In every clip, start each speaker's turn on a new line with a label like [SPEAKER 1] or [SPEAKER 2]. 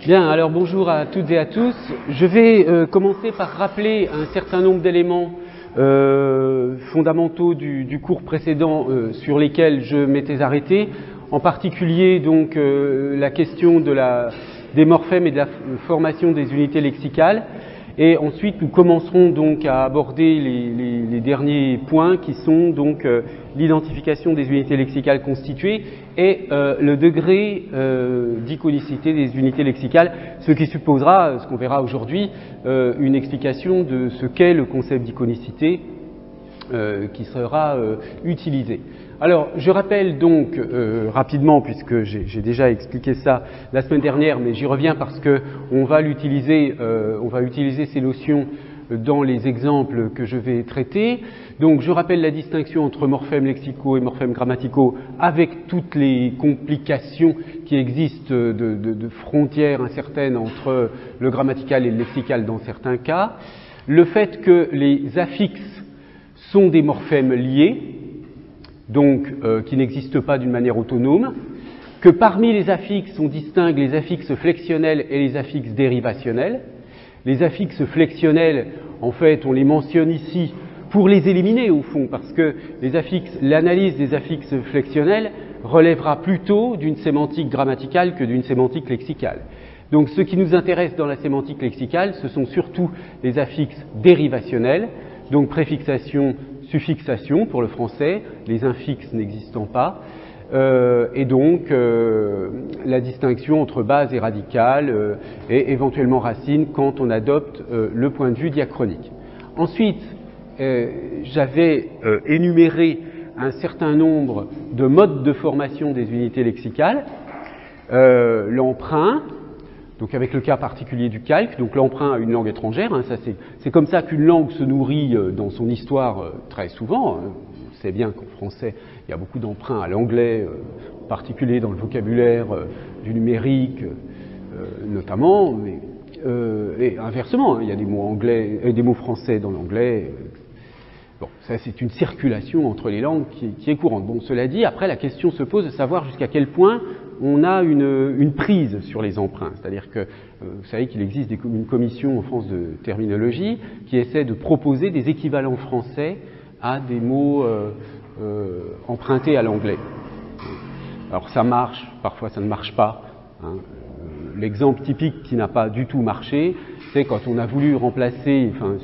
[SPEAKER 1] Bien, alors bonjour à toutes et à tous. Je vais commencer par rappeler un certain nombre d'éléments fondamentaux du cours précédent sur lesquels je m'étais arrêté, en particulier donc la question des morphèmes et de la formation des unités lexicales. Et ensuite, nous commencerons donc à aborder les derniers points qui sont donc l'identification des unités lexicales constituées et le degré d'iconicité des unités lexicales, ce qui supposera, ce qu'on verra aujourd'hui, une explication de ce qu'est le concept d'iconicité qui sera utilisé. Alors, je rappelle donc rapidement, puisque j'ai déjà expliqué ça la semaine dernière, mais j'y reviens parce que on va utiliser ces notions dans les exemples que je vais traiter. Donc, je rappelle la distinction entre morphèmes lexicaux et morphèmes grammaticaux, avec toutes les complications qui existent de frontières incertaines entre le grammatical et le lexical dans certains cas. Le fait que les affixes sont des morphèmes liés, donc qui n'existent pas d'une manière autonome, que parmi les affixes, on distingue les affixes flexionnels et les affixes dérivationnels. Les affixes flexionnels, en fait, on les mentionne ici pour les éliminer au fond, parce que l'analyse des affixes flexionnels relèvera plutôt d'une sémantique grammaticale que d'une sémantique lexicale. Donc ce qui nous intéresse dans la sémantique lexicale, ce sont surtout les affixes dérivationnels, donc préfixation, suffixation pour le français, les infixes n'existant pas, et donc la distinction entre base et radicale et éventuellement racine quand on adopte le point de vue diachronique. Ensuite, j'avais énuméré un certain nombre de modes de formation des unités lexicales, l'emprunt, donc avec le cas particulier du calque, donc l'emprunt à une langue étrangère, hein, c'est comme ça qu'une langue se nourrit dans son histoire très souvent. On sait bien qu'en français, il y a beaucoup d'emprunts à l'anglais, en particulier dans le vocabulaire du numérique notamment, mais, et inversement, hein, il y a des mots anglais, des mots français dans l'anglais. Bon, ça c'est une circulation entre les langues qui est courante. Bon, cela dit, après la question se pose de savoir jusqu'à quel point on a une prise sur les emprunts. C'est-à-dire que vous savez qu'il existe une commission en France de terminologie qui essaie de proposer des équivalents français à des mots empruntés à l'anglais. Alors ça marche, parfois ça ne marche pas. Hein. L'exemple typique qui n'a pas du tout marché, c'est quand on a voulu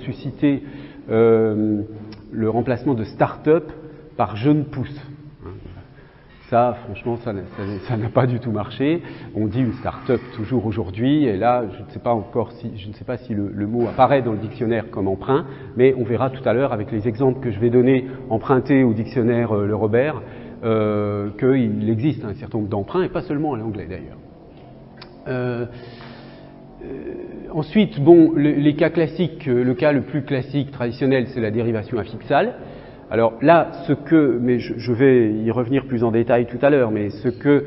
[SPEAKER 1] susciter le remplacement de start-up par jeune pousse. Ça, franchement, ça n'a pas du tout marché. On dit une start-up toujours aujourd'hui, et là, je ne sais pas si le mot apparaît dans le dictionnaire comme emprunt, mais on verra tout à l'heure avec les exemples que je vais donner empruntés au dictionnaire Le Robert, qu'il existe un certain nombre d'emprunts, et pas seulement à l'anglais d'ailleurs. Ensuite, bon, les cas classiques, le cas le plus classique, traditionnel, c'est la dérivation affixale. Alors là, mais je vais y revenir plus en détail tout à l'heure, mais ce que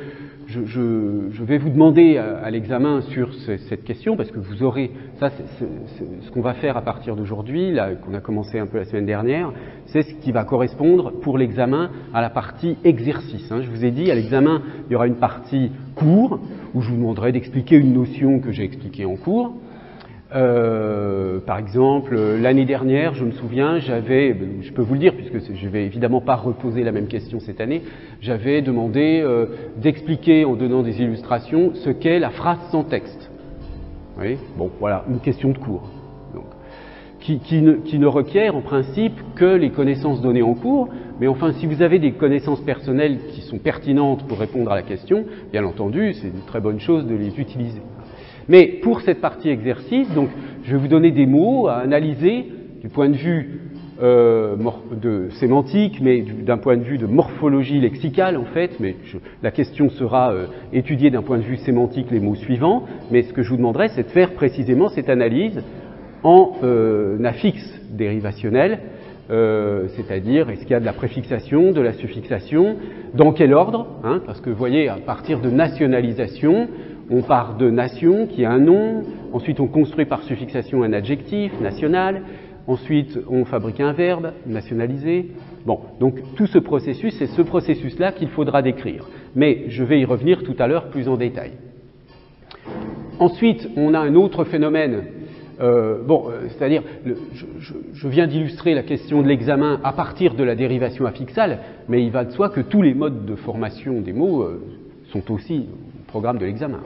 [SPEAKER 1] je vais vous demander à l'examen sur cette question, parce que vous aurez, ça c'est ce qu'on va faire à partir d'aujourd'hui, là qu'on a commencé un peu la semaine dernière, c'est ce qui va correspondre pour l'examen à la partie exercice. Hein. Je vous ai dit, à l'examen, il y aura une partie cours, où je vous demanderai d'expliquer une notion que j'ai expliquée en cours. Par exemple, l'année dernière, je me souviens, je peux vous le dire puisque je ne vais évidemment pas reposer la même question cette année, j'avais demandé d'expliquer en donnant des illustrations ce qu'est la phrase sans texte. Oui, bon, voilà, une question de cours. Donc, qui ne requiert en principe que les connaissances données en cours, mais enfin, si vous avez des connaissances personnelles qui sont pertinentes pour répondre à la question, bien entendu, c'est une très bonne chose de les utiliser. Mais pour cette partie exercice, donc, je vais vous donner des mots à analyser du point de vue de sémantique, mais d'un point de vue de morphologie lexicale en fait. Mais la question sera étudiée d'un point de vue sémantique les mots suivants. Mais ce que je vous demanderai, c'est de faire précisément cette analyse en affixe dérivationnel, c'est-à-dire est-ce qu'il y a de la préfixation, de la suffixation, dans quel ordre, hein, parce que vous voyez, à partir de nationalisation, on part de nation, qui est un nom, ensuite on construit par suffixation un adjectif, national, ensuite on fabrique un verbe, nationalisé. Bon, donc tout ce processus, c'est ce processus-là qu'il faudra décrire. Mais je vais y revenir tout à l'heure plus en détail. Ensuite, on a un autre phénomène. C'est-à-dire, je viens d'illustrer la question de l'examen à partir de la dérivation affixale, mais il va de soi que tous les modes de formation des mots sont aussi au programme de l'examen.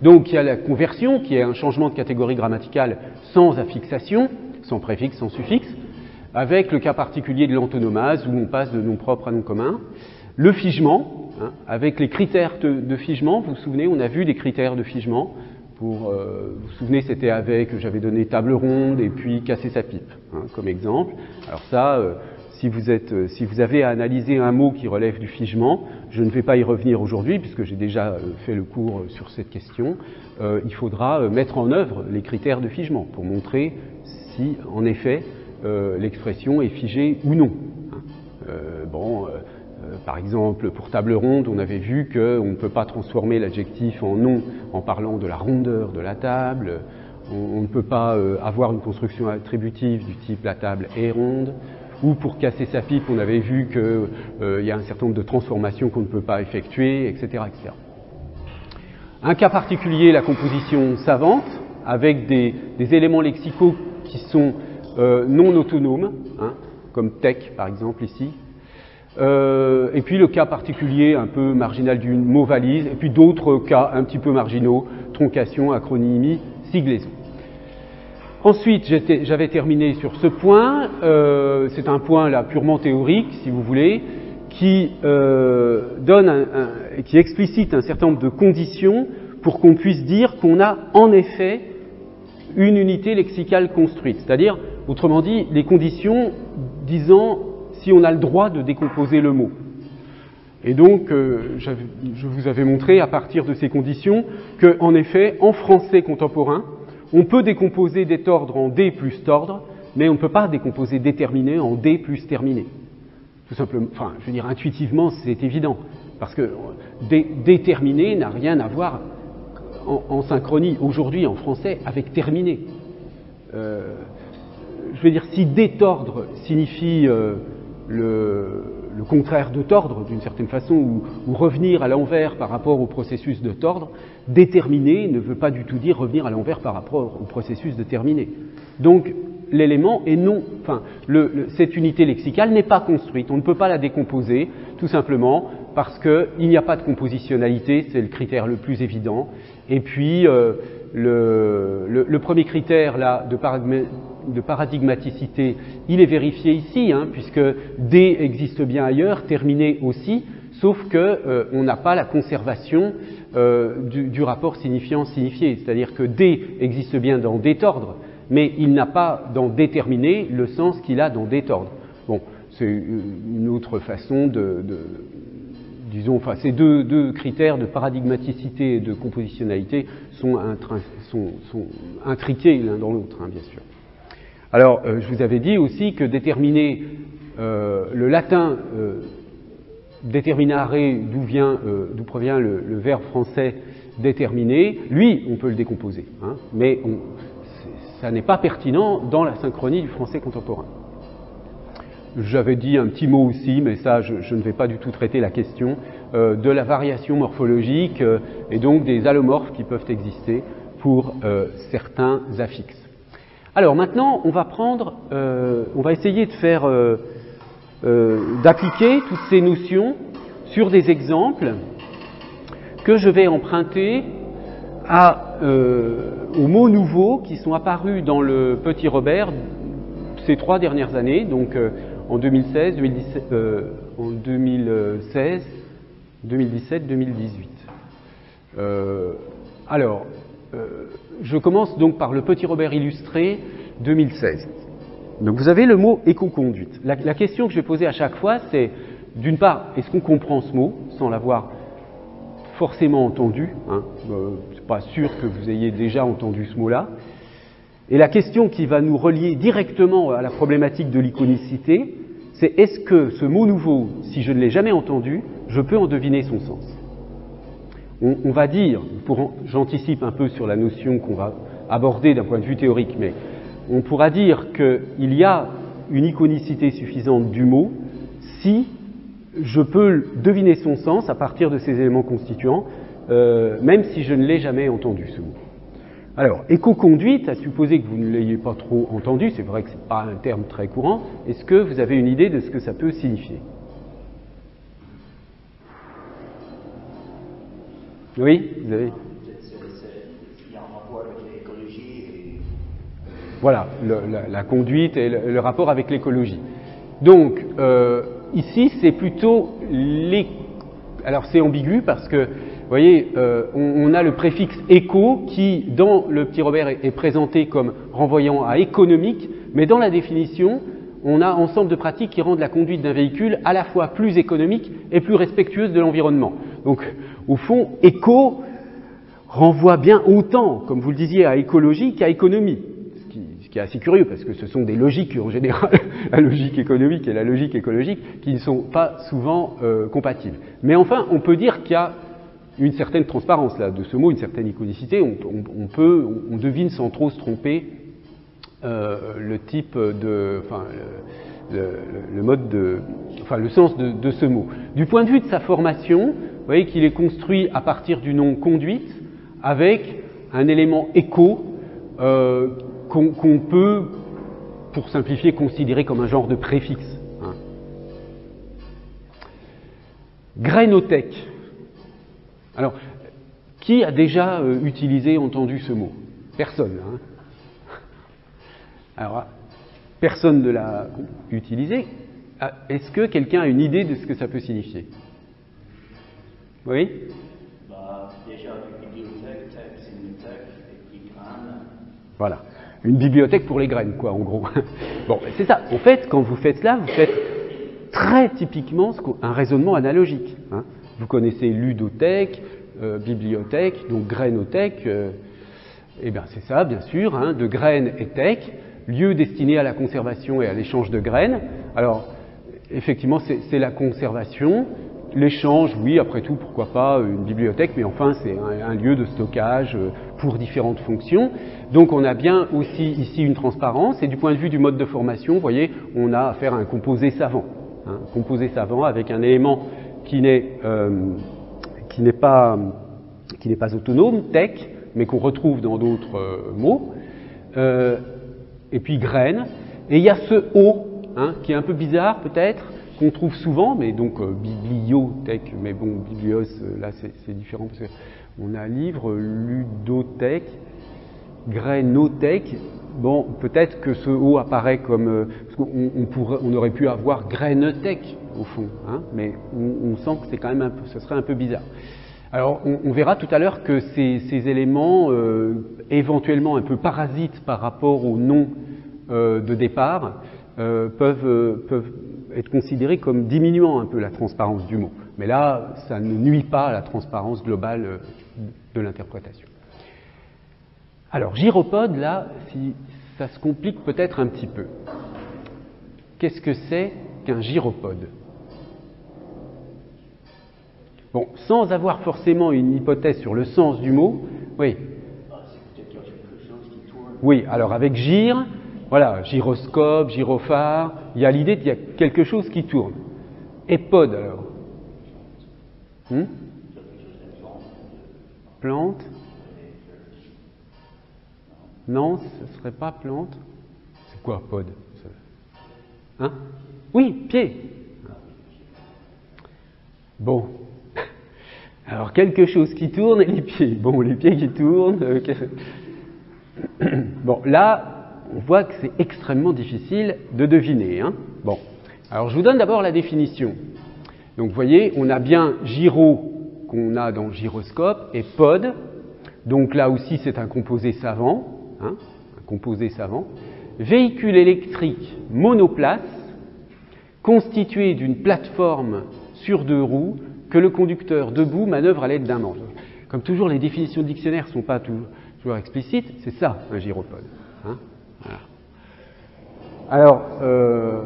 [SPEAKER 1] Donc il y a la conversion, qui est un changement de catégorie grammaticale sans affixation, sans préfixe, sans suffixe, avec le cas particulier de l'antonomase, où on passe de nom propre à nom commun. Le figement, avec les critères de figement, vous vous souvenez, on a vu des critères de figement. Vous vous souvenez, c'était avec, j'avais donné table ronde et puis casser sa pipe, comme exemple. Alors ça, si vous avez à analyser un mot qui relève du figement, je ne vais pas y revenir aujourd'hui puisque j'ai déjà fait le cours sur cette question. Il faudra mettre en œuvre les critères de figement pour montrer si, en effet, l'expression est figée ou non. Par exemple, pour table ronde, on avait vu qu'on ne peut pas transformer l'adjectif en nom en parlant de la rondeur de la table. On ne peut pas avoir une construction attributive du type la table est ronde. Ou pour casser sa pipe, on avait vu qu'il y a un certain nombre de transformations qu'on ne peut pas effectuer, etc., etc. Un cas particulier, la composition savante, avec des éléments lexicaux qui sont non autonomes, comme tech par exemple ici. Et puis le cas particulier un peu marginal du mot valise, et puis d'autres cas un petit peu marginaux, troncation, acronymie, siglaison. Ensuite, j'avais terminé sur ce point, c'est un point là purement théorique, si vous voulez, qui qui explicite un certain nombre de conditions pour qu'on puisse dire qu'on a en effet une unité lexicale construite. C'est-à-dire, autrement dit, les conditions disant si on a le droit de décomposer le mot. Et donc, je vous avais montré à partir de ces conditions qu'en effet, en français contemporain, on peut décomposer des tordres en D plus tordre, mais on ne peut pas décomposer déterminé en D plus terminé. Tout simplement, enfin, je veux dire, intuitivement, c'est évident. Parce que déterminé n'a rien à voir en synchronie, aujourd'hui, en français, avec terminé. Je veux dire, si détordre signifie le contraire de tordre, d'une certaine façon, ou revenir à l'envers par rapport au processus de tordre, déterminer ne veut pas du tout dire revenir à l'envers par rapport au processus de terminer. Donc, l'élément est non, enfin, cette unité lexicale n'est pas construite, on ne peut pas la décomposer, tout simplement parce qu'il n'y a pas de compositionnalité, c'est le critère le plus évident. Et puis, le premier critère là, de paradigmaticité, il est vérifié ici, puisque D existe bien ailleurs, terminé aussi, sauf qu'on n'a pas la conservation du rapport signifiant-signifié, c'est-à-dire que D existe bien dans détordre, mais il n'a pas dans déterminé le sens qu'il a dans détordre. Bon, c'est une autre façon disons, enfin, ces deux critères de paradigmaticité et de compositionnalité sont intriqués l'un dans l'autre, bien sûr. Alors, je vous avais dit aussi que déterminer le latin déterminare, d'où provient le verbe français déterminer, lui, on peut le décomposer, mais ça n'est pas pertinent dans la synchronie du français contemporain. J'avais dit un petit mot aussi, mais ça, je ne vais pas du tout traiter la question de la variation morphologique et donc des allomorphes qui peuvent exister pour certains affixes. Alors maintenant, on va essayer de faire, d'appliquer toutes ces notions sur des exemples que je vais emprunter aux mots nouveaux qui sont apparus dans le Petit Robert ces 3 dernières années, donc en 2016, 2017, 2018. Je commence donc par le Petit Robert illustré 2016. Donc vous avez le mot éco-conduite. La question que je vais poser à chaque fois, c'est d'une part, est-ce qu'on comprend ce mot sans l'avoir forcément entendu, c'est pas sûr que vous ayez déjà entendu ce mot-là. Et la question qui va nous relier directement à la problématique de l'iconicité, c'est est-ce que ce mot nouveau, si je ne l'ai jamais entendu, je peux en deviner son sens? On va dire, j'anticipe un peu sur la notion qu'on va aborder d'un point de vue théorique, mais on pourra dire qu'il y a une iconicité suffisante du mot si je peux deviner son sens à partir de ces éléments constituants, même si je ne l'ai jamais entendu, ce mot. Alors, éco-conduite, à supposer que vous ne l'ayez pas trop entendu, c'est vrai que ce n'est pas un terme très courant, est-ce que vous avez une idée de ce que ça peut signifier? Oui, vous avez?
[SPEAKER 2] Il y a un rapport avec l'écologie et...
[SPEAKER 1] Voilà, la conduite et le rapport avec l'écologie. Donc, ici, c'est plutôt alors, c'est ambigu parce que, vous voyez, on a le préfixe éco qui, dans le petit Robert, est présenté comme renvoyant à économique, mais dans la définition, on a ensemble de pratiques qui rendent la conduite d'un véhicule à la fois plus économique et plus respectueuse de l'environnement. Donc, au fond, éco renvoie bien autant, comme vous le disiez, à écologie qu'à économie. Ce qui est assez curieux, parce que ce sont des logiques, en général, la logique économique et la logique écologique, qui ne sont pas souvent compatibles. Mais enfin, on peut dire qu'il y a une certaine transparence là, de ce mot, une certaine iconicité. On devine sans trop se tromper le type de... Enfin, le mode de... Enfin, le sens de ce mot. Du point de vue de sa formation, vous voyez qu'il est construit à partir du nom conduite, avec un élément éco qu'on peut, pour simplifier, considérer comme un genre de préfixe. Hein. Grainothèque. Alors, qui a déjà entendu ce mot? Personne. Hein. Alors, personne ne l'a utilisé. Est-ce que quelqu'un a une idée de ce que ça peut signifier? Oui?
[SPEAKER 2] Déjà, une bibliothèque, c'est une thèque, et puis graines.
[SPEAKER 1] Voilà. Une bibliothèque pour les graines, quoi, en gros. Bon, c'est ça. En fait, quand vous faites cela, vous faites très typiquement un raisonnement analogique. Hein. Vous connaissez ludothèque, bibliothèque, donc grainothèque. Eh bien, c'est ça, bien sûr, hein, de graines et thèque, lieu destiné à la conservation et à l'échange de graines. Alors, effectivement, c'est la conservation. L'échange, oui, après tout, pourquoi pas une bibliothèque, mais enfin, c'est un lieu de stockage pour différentes fonctions. Donc, on a bien aussi ici une transparence. Et du point de vue du mode de formation, vous voyez, on a affaire à un composé savant. Hein, un composé savant avec un élément qui n'est pas autonome, tech, mais qu'on retrouve dans d'autres mots. Et puis graines. Et il y a ce O, hein, qui est un peu bizarre peut-être, qu'on trouve souvent, mais donc bibliothèque, mais bon, biblios, là c'est différent parce qu'on a livre, ludothèque, grainothèque. Bon, peut-être que ce O apparaît comme, parce on aurait pu avoir grainothèque au fond, hein, mais on sent que c'est quand même ce serait un peu bizarre. Alors, on verra tout à l'heure que ces éléments, éventuellement un peu parasites par rapport au nom de départ, peuvent être considérés comme diminuant un peu la transparence du mot. Mais là, ça ne nuit pas à la transparence globale de l'interprétation. Alors, gyropode, là, ça se complique peut-être un petit peu. Qu'est-ce que c'est qu'un gyropode ? Bon, sans avoir forcément une hypothèse sur le sens du mot, oui.
[SPEAKER 2] C'est peut-être quelque chose qui tourne.
[SPEAKER 1] Oui, alors avec gyre, voilà, gyroscope, gyrophare, il y a l'idée qu'il y a quelque chose qui tourne. Et pod alors Plante Non, ce ne serait pas plante. C'est quoi pod? Hein? Oui, pied. Bon. Alors, quelque chose qui tourne et les pieds. Bon, les pieds qui tournent. Bon, là, on voit que c'est extrêmement difficile de deviner. Hein. Bon. Alors, je vous donne d'abord la définition. Donc, vous voyez, on a bien gyro qu'on a dans gyroscope et pod. Donc, là aussi, c'est un composé savant. Hein, un composé savant. Véhicule électrique monoplace constitué d'une plateforme sur deux roues que le conducteur debout manœuvre à l'aide d'un manche. Comme toujours, les définitions de dictionnaire ne sont pas toujours explicites, c'est ça un gyropode. Hein, voilà. Alors,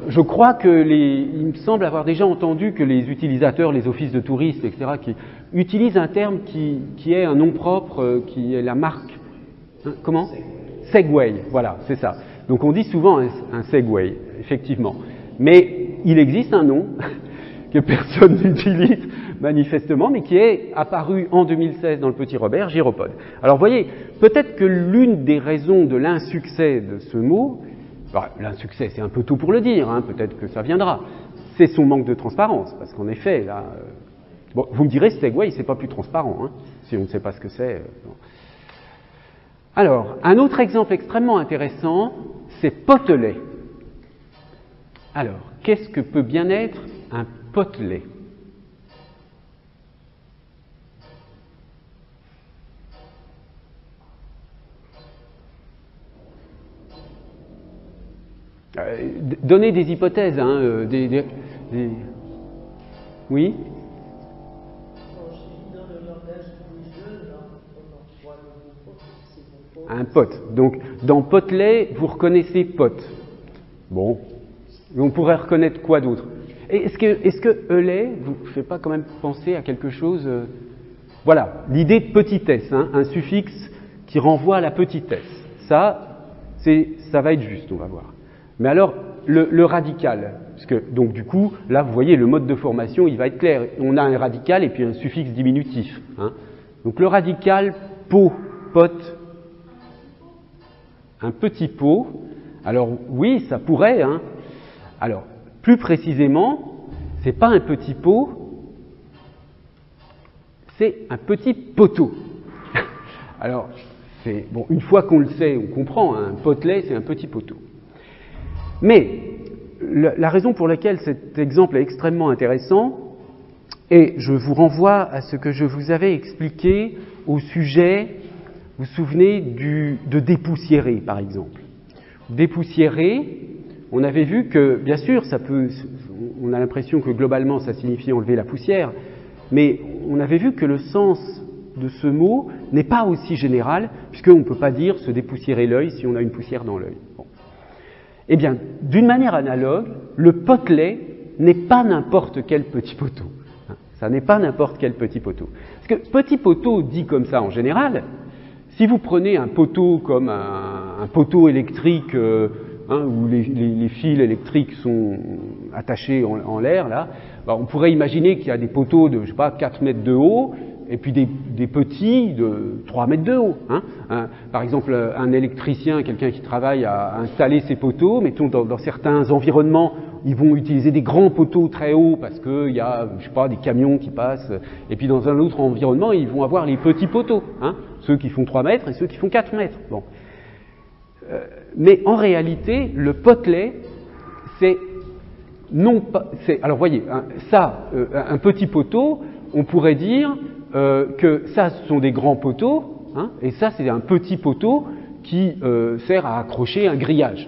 [SPEAKER 1] je crois il me semble avoir déjà entendu que les utilisateurs, les offices de tourisme, etc., qui utilisent un terme qui est un nom propre, qui est la marque. Hein, comment ? Segway, voilà, c'est ça. Donc on dit souvent un Segway, effectivement. Mais il existe un nom que personne n'utilise manifestement, mais qui est apparu en 2016 dans le Petit Robert, gyropode. Alors vous voyez, peut-être que l'une des raisons de l'insuccès de ce mot, l'insuccès c'est un peu tôt pour le dire, hein, peut-être que ça viendra, c'est son manque de transparence, parce qu'en effet, là, bon, vous me direz, Segway, c'est pas plus transparent, hein, si on ne sait pas ce que c'est. Non. Alors, un autre exemple extrêmement intéressant, c'est potelet. Alors, qu'est-ce que peut bien être un potelet? Donnez des hypothèses, hein, Oui? Un pote. Donc, dans potelet, vous reconnaissez pote. Bon. On pourrait reconnaître quoi d'autre? Est-ce que Eulet vous fait pas quand même penser à quelque chose Voilà, l'idée de petitesse, hein, un suffixe qui renvoie à la petitesse. Ça va être juste, on va voir. Mais alors, le radical, parce que, donc du coup, là, vous voyez, le mode de formation, il va être clair. On a un radical et puis un suffixe diminutif. Hein. Donc le radical, pot, pote, un petit pot. Alors oui, ça pourrait. Hein. Alors, plus précisément, c'est pas un petit pot, c'est un petit poteau. Alors, bon, une fois qu'on le sait, on comprend. Hein, un potelet, c'est un petit poteau. Mais la raison pour laquelle cet exemple est extrêmement intéressant, et je vous renvoie à ce que je vous avais expliqué au sujet, vous vous souvenez, de dépoussiérer, par exemple. Dépoussiérer, on avait vu que, bien sûr, on a l'impression que globalement ça signifie enlever la poussière, mais on avait vu que le sens de ce mot n'est pas aussi général, puisqu'on ne peut pas dire se dépoussiérer l'œil si on a une poussière dans l'œil. Bon. Eh bien, d'une manière analogue, le potelet n'est pas n'importe quel petit poteau. Ça n'est pas n'importe quel petit poteau. Parce que petit poteau, dit comme ça en général, si vous prenez un poteau comme un poteau électrique, où les fils électriques sont attachés en l'air, là, on pourrait imaginer qu'il y a des poteaux de, 4 mètres de haut, et puis des petits de 3 mètres de haut. Par exemple, un électricien, quelqu'un qui travaille à installer ses poteaux, mettons dans certains environnements, ils vont utiliser des grands poteaux très hauts parce qu'il y a, des camions qui passent, et puis dans un autre environnement, ils vont avoir les petits poteaux, ceux qui font 3 mètres et ceux qui font 4 mètres. Bon. Mais en réalité, le potelet, c'est non pas... Alors voyez, un petit poteau, on pourrait dire que ça, ce sont des grands poteaux, et ça, c'est un petit poteau qui sert à accrocher un grillage.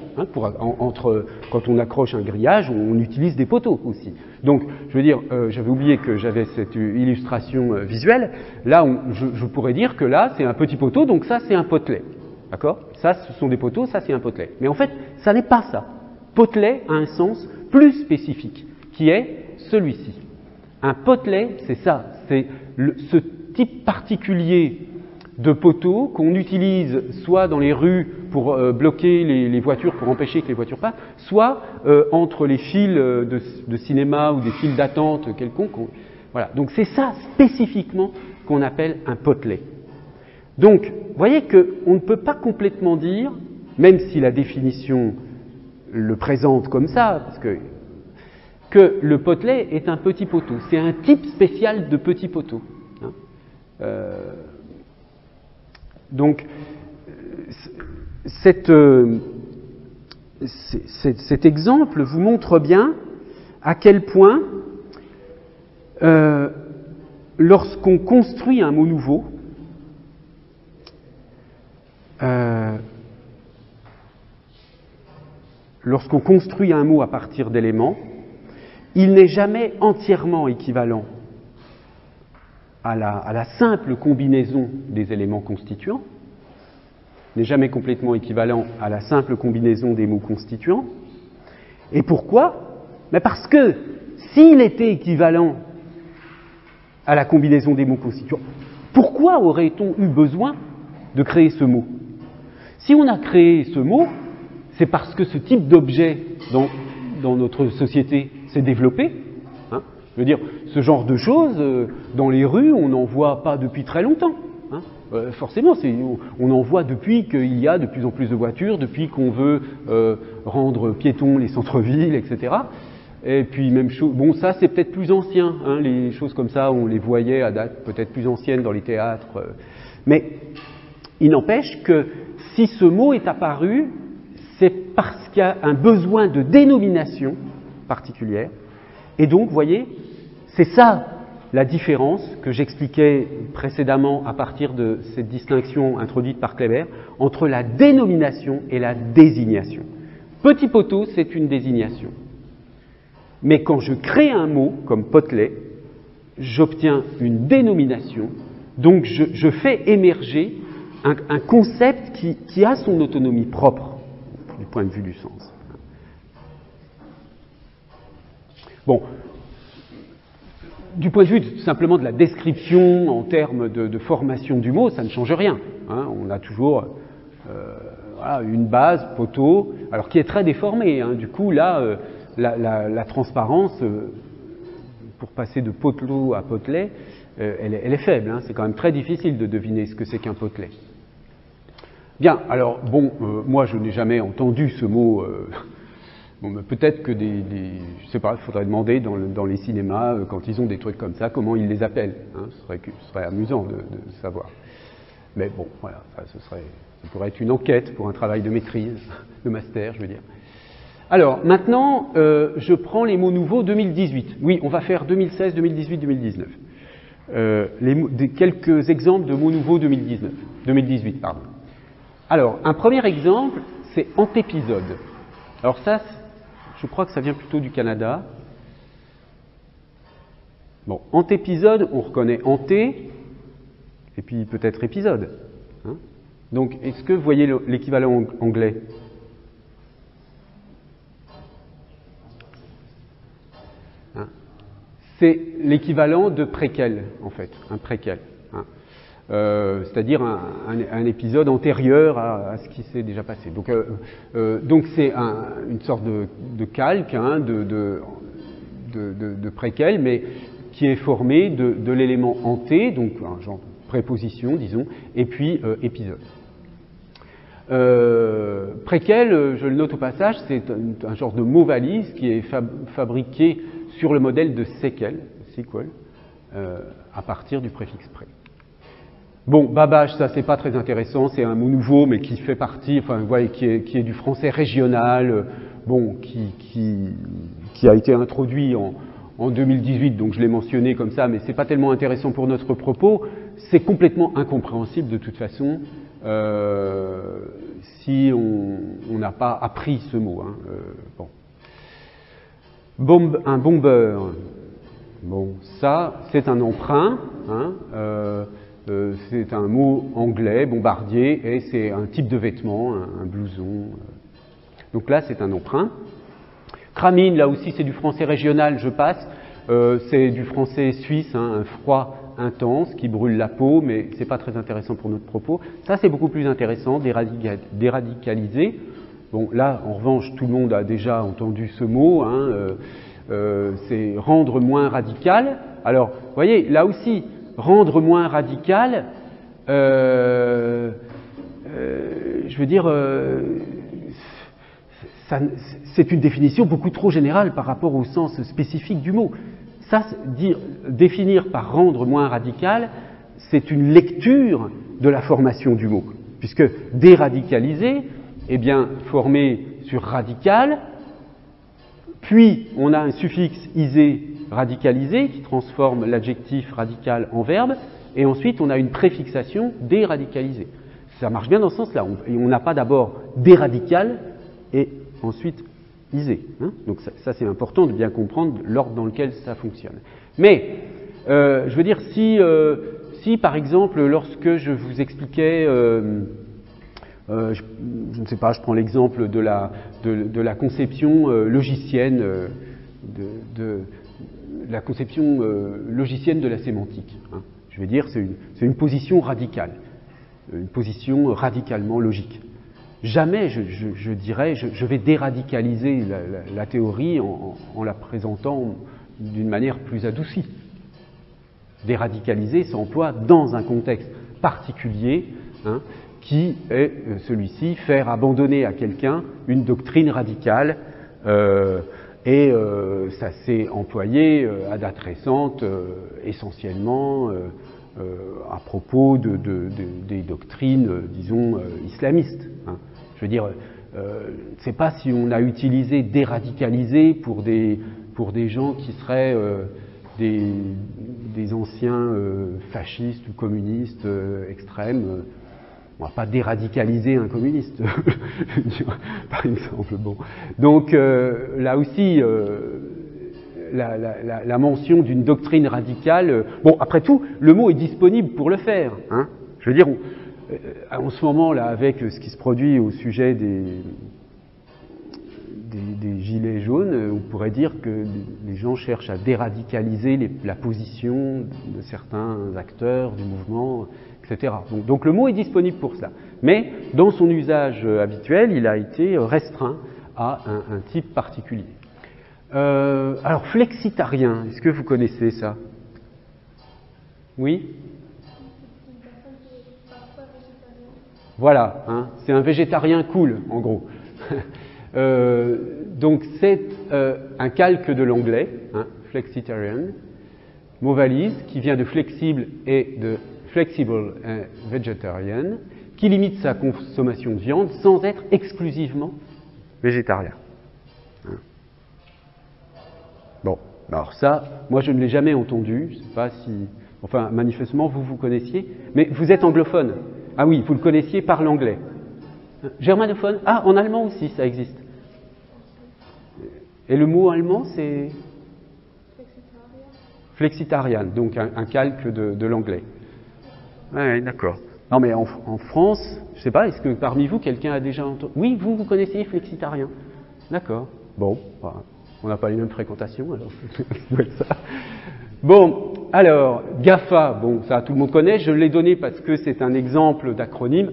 [SPEAKER 1] Quand on accroche un grillage, on utilise des poteaux aussi. Donc, je veux dire, j'avais oublié que j'avais cette illustration visuelle. Là, je pourrais dire que là, c'est un petit poteau, donc ça, c'est un potelet. D'accord? Ça, ce sont des poteaux, ça, c'est un potelet. Mais en fait, ça n'est pas ça. Potelet a un sens plus spécifique, qui est celui-ci. Un potelet, c'est ça. C'est ce type particulier de poteaux qu'on utilise soit dans les rues pour bloquer les voitures, pour empêcher que les voitures passent, soit entre les fils de cinéma ou des files d'attente quelconques. Voilà. Donc c'est ça spécifiquement qu'on appelle un potelet. Donc, vous voyez qu'on ne peut pas complètement dire, même si la définition le présente comme ça, parce que le potelet est un petit poteau. C'est un type spécial de petit poteau. Donc, cet exemple vous montre bien à quel point, lorsqu'on construit un mot nouveau, lorsqu'on construit un mot à partir d'éléments, il n'est jamais entièrement équivalent à la simple combinaison des éléments constituants, n'est jamais complètement équivalent à la simple combinaison des mots constituants. Et pourquoi? Mais parce que s'il était équivalent à la combinaison des mots constituants, pourquoi aurait-on eu besoin de créer ce mot? Si on a créé ce mot, c'est parce que ce type d'objet dans notre société s'est développé. Je veux dire, ce genre de choses, dans les rues, on n'en voit pas depuis très longtemps. Hein. Forcément, on en voit depuis qu'il y a de plus en plus de voitures, depuis qu'on veut rendre piétons les centres-villes, etc. Et puis même chose, bon ça c'est peut-être plus ancien, hein, les choses comme ça, on les voyait à date peut-être plus ancienne dans les théâtres. Mais il n'empêche que si ce mot est apparu, c'est parce qu'il y a un besoin de dénomination particulière. Et donc, vous voyez, c'est ça la différence que j'expliquais précédemment à partir de cette distinction introduite par Kléber entre la dénomination et la désignation. Petit poteau, c'est une désignation. Mais quand je crée un mot comme potelet, j'obtiens une dénomination, donc je fais émerger un concept qui a son autonomie propre du point de vue du sens. Bon, du point de vue simplement de la description en termes de formation du mot, ça ne change rien. Hein, on a toujours voilà, une base, poteau, alors qui est très déformée. Hein, du coup, là, la transparence, pour passer de potelot à potelet, elle est faible. Hein, c'est quand même très difficile de deviner ce que c'est qu'un potelet. Bien, alors, bon, moi je n'ai jamais entendu ce mot. Bon, peut-être que je sais pas, il faudrait demander dans les cinémas, quand ils ont des trucs comme ça, comment ils les appellent. Hein, ce serait amusant de savoir. Mais bon, voilà, ça pourrait être une enquête pour un travail de maîtrise, de master, je veux dire. Alors, maintenant, je prends les mots nouveaux 2018. Oui, on va faire 2016, 2018, 2019. Quelques exemples de mots nouveaux 2018, pardon. Alors, un premier exemple, c'est antépisode. Alors ça, je crois que ça vient plutôt du Canada. Bon, antépisode, on reconnaît anté, et puis peut-être épisode. Hein. Donc, est-ce que vous voyez l'équivalent anglais ? Hein. C'est l'équivalent de préquel, en fait, un préquel. Hein. C'est-à-dire un épisode antérieur à ce qui s'est déjà passé. Donc c'est une sorte de calque, hein, de préquel, mais qui est formé de l'élément anté, donc un genre de préposition, disons, et puis épisode. Préquel, je le note au passage, c'est un genre de mot valise qui est fabriqué sur le modèle de sequel, à partir du préfixe pré. Bon, babage, ça c'est pas très intéressant, c'est un mot nouveau, mais qui fait partie, enfin, vous voyez, qui est du français régional, bon, qui a été introduit en 2018, donc je l'ai mentionné comme ça, mais c'est pas tellement intéressant pour notre propos, c'est complètement incompréhensible de toute façon, si on n'a pas appris ce mot. Hein, bon. Un bombeur, bon, ça c'est un emprunt, hein, c'est un mot anglais, bombardier, et c'est un type de vêtement, un blouson. Donc là, c'est un emprunt. Cramine, là aussi, c'est du français régional, je passe. C'est du français suisse, hein, un froid intense qui brûle la peau, mais c'est pas très intéressant pour notre propos. Ça, c'est beaucoup plus intéressant, déradicaliser. Bon, là, en revanche, tout le monde a déjà entendu ce mot. Hein, c'est rendre moins radical. Alors, vous voyez, là aussi, rendre moins radical, je veux dire, c'est une définition beaucoup trop générale par rapport au sens spécifique du mot. Ça, définir par rendre moins radical, c'est une lecture de la formation du mot, puisque déradicaliser, eh bien, formé sur radical, puis on a un suffixe isé radicalisé qui transforme l'adjectif radical en verbe, et ensuite on a une préfixation déradicalisée. Ça marche bien dans ce sens-là. On n'a pas d'abord déradical et ensuite isé. Hein. Donc ça c'est important de bien comprendre l'ordre dans lequel ça fonctionne. Mais, je veux dire, si par exemple, lorsque je vous expliquais, je ne sais pas, je prends l'exemple de la conception logicienne la conception logicienne de la sémantique. Hein. Je veux dire, c'est une position radicale, une position radicalement logique. Jamais je dirais, je vais déradicaliser la théorie en la présentant d'une manière plus adoucie. Déradicaliser s'emploie dans un contexte particulier, hein, qui est celui-ci, faire abandonner à quelqu'un une doctrine radicale, ça s'est employé à date récente essentiellement à propos des doctrines, disons, islamistes. Hein. Je veux dire, je ne sais pas si on a utilisé déradicaliser pour des gens qui seraient des anciens fascistes ou communistes extrêmes. On ne va pas déradicaliser un communiste, par exemple. Bon. Donc là aussi, la mention d'une doctrine radicale. Bon, après tout, le mot est disponible pour le faire. Hein. Je veux dire, en ce moment là, avec ce qui se produit au sujet des gilets jaunes, on pourrait dire que les gens cherchent à déradicaliser la position de certains acteurs du mouvement, etc. Donc le mot est disponible pour cela. Mais dans son usage habituel, il a été restreint à un type particulier. Alors, flexitarien, est-ce que vous connaissez ça? Oui? Voilà, hein, c'est un végétarien cool, en gros. Donc c'est un calque de l'anglais, hein, flexitarian, mot valise, qui vient de flexible et de flexible vegetarian, qui limite sa consommation de viande sans être exclusivement végétarien. Hein. Bon, alors ça, moi je ne l'ai jamais entendu, je ne sais pas si... Enfin, manifestement, vous connaissiez, mais vous êtes anglophone. Ah oui, vous le connaissiez par l'anglais. Germanophone? Ah, en allemand aussi, ça existe. Et le mot allemand, c'est flexitarian, donc un calque de l'anglais. Oui, d'accord. Non, mais en France, je ne sais pas, est-ce que parmi vous, quelqu'un a déjà entendu? Oui, vous connaissiez flexitarien. D'accord. Bon, bah, on n'a pas les mêmes fréquentations, alors ça doit être ça. Bon, alors, GAFA, bon, ça tout le monde connaît, je l'ai donné parce que c'est un exemple d'acronyme.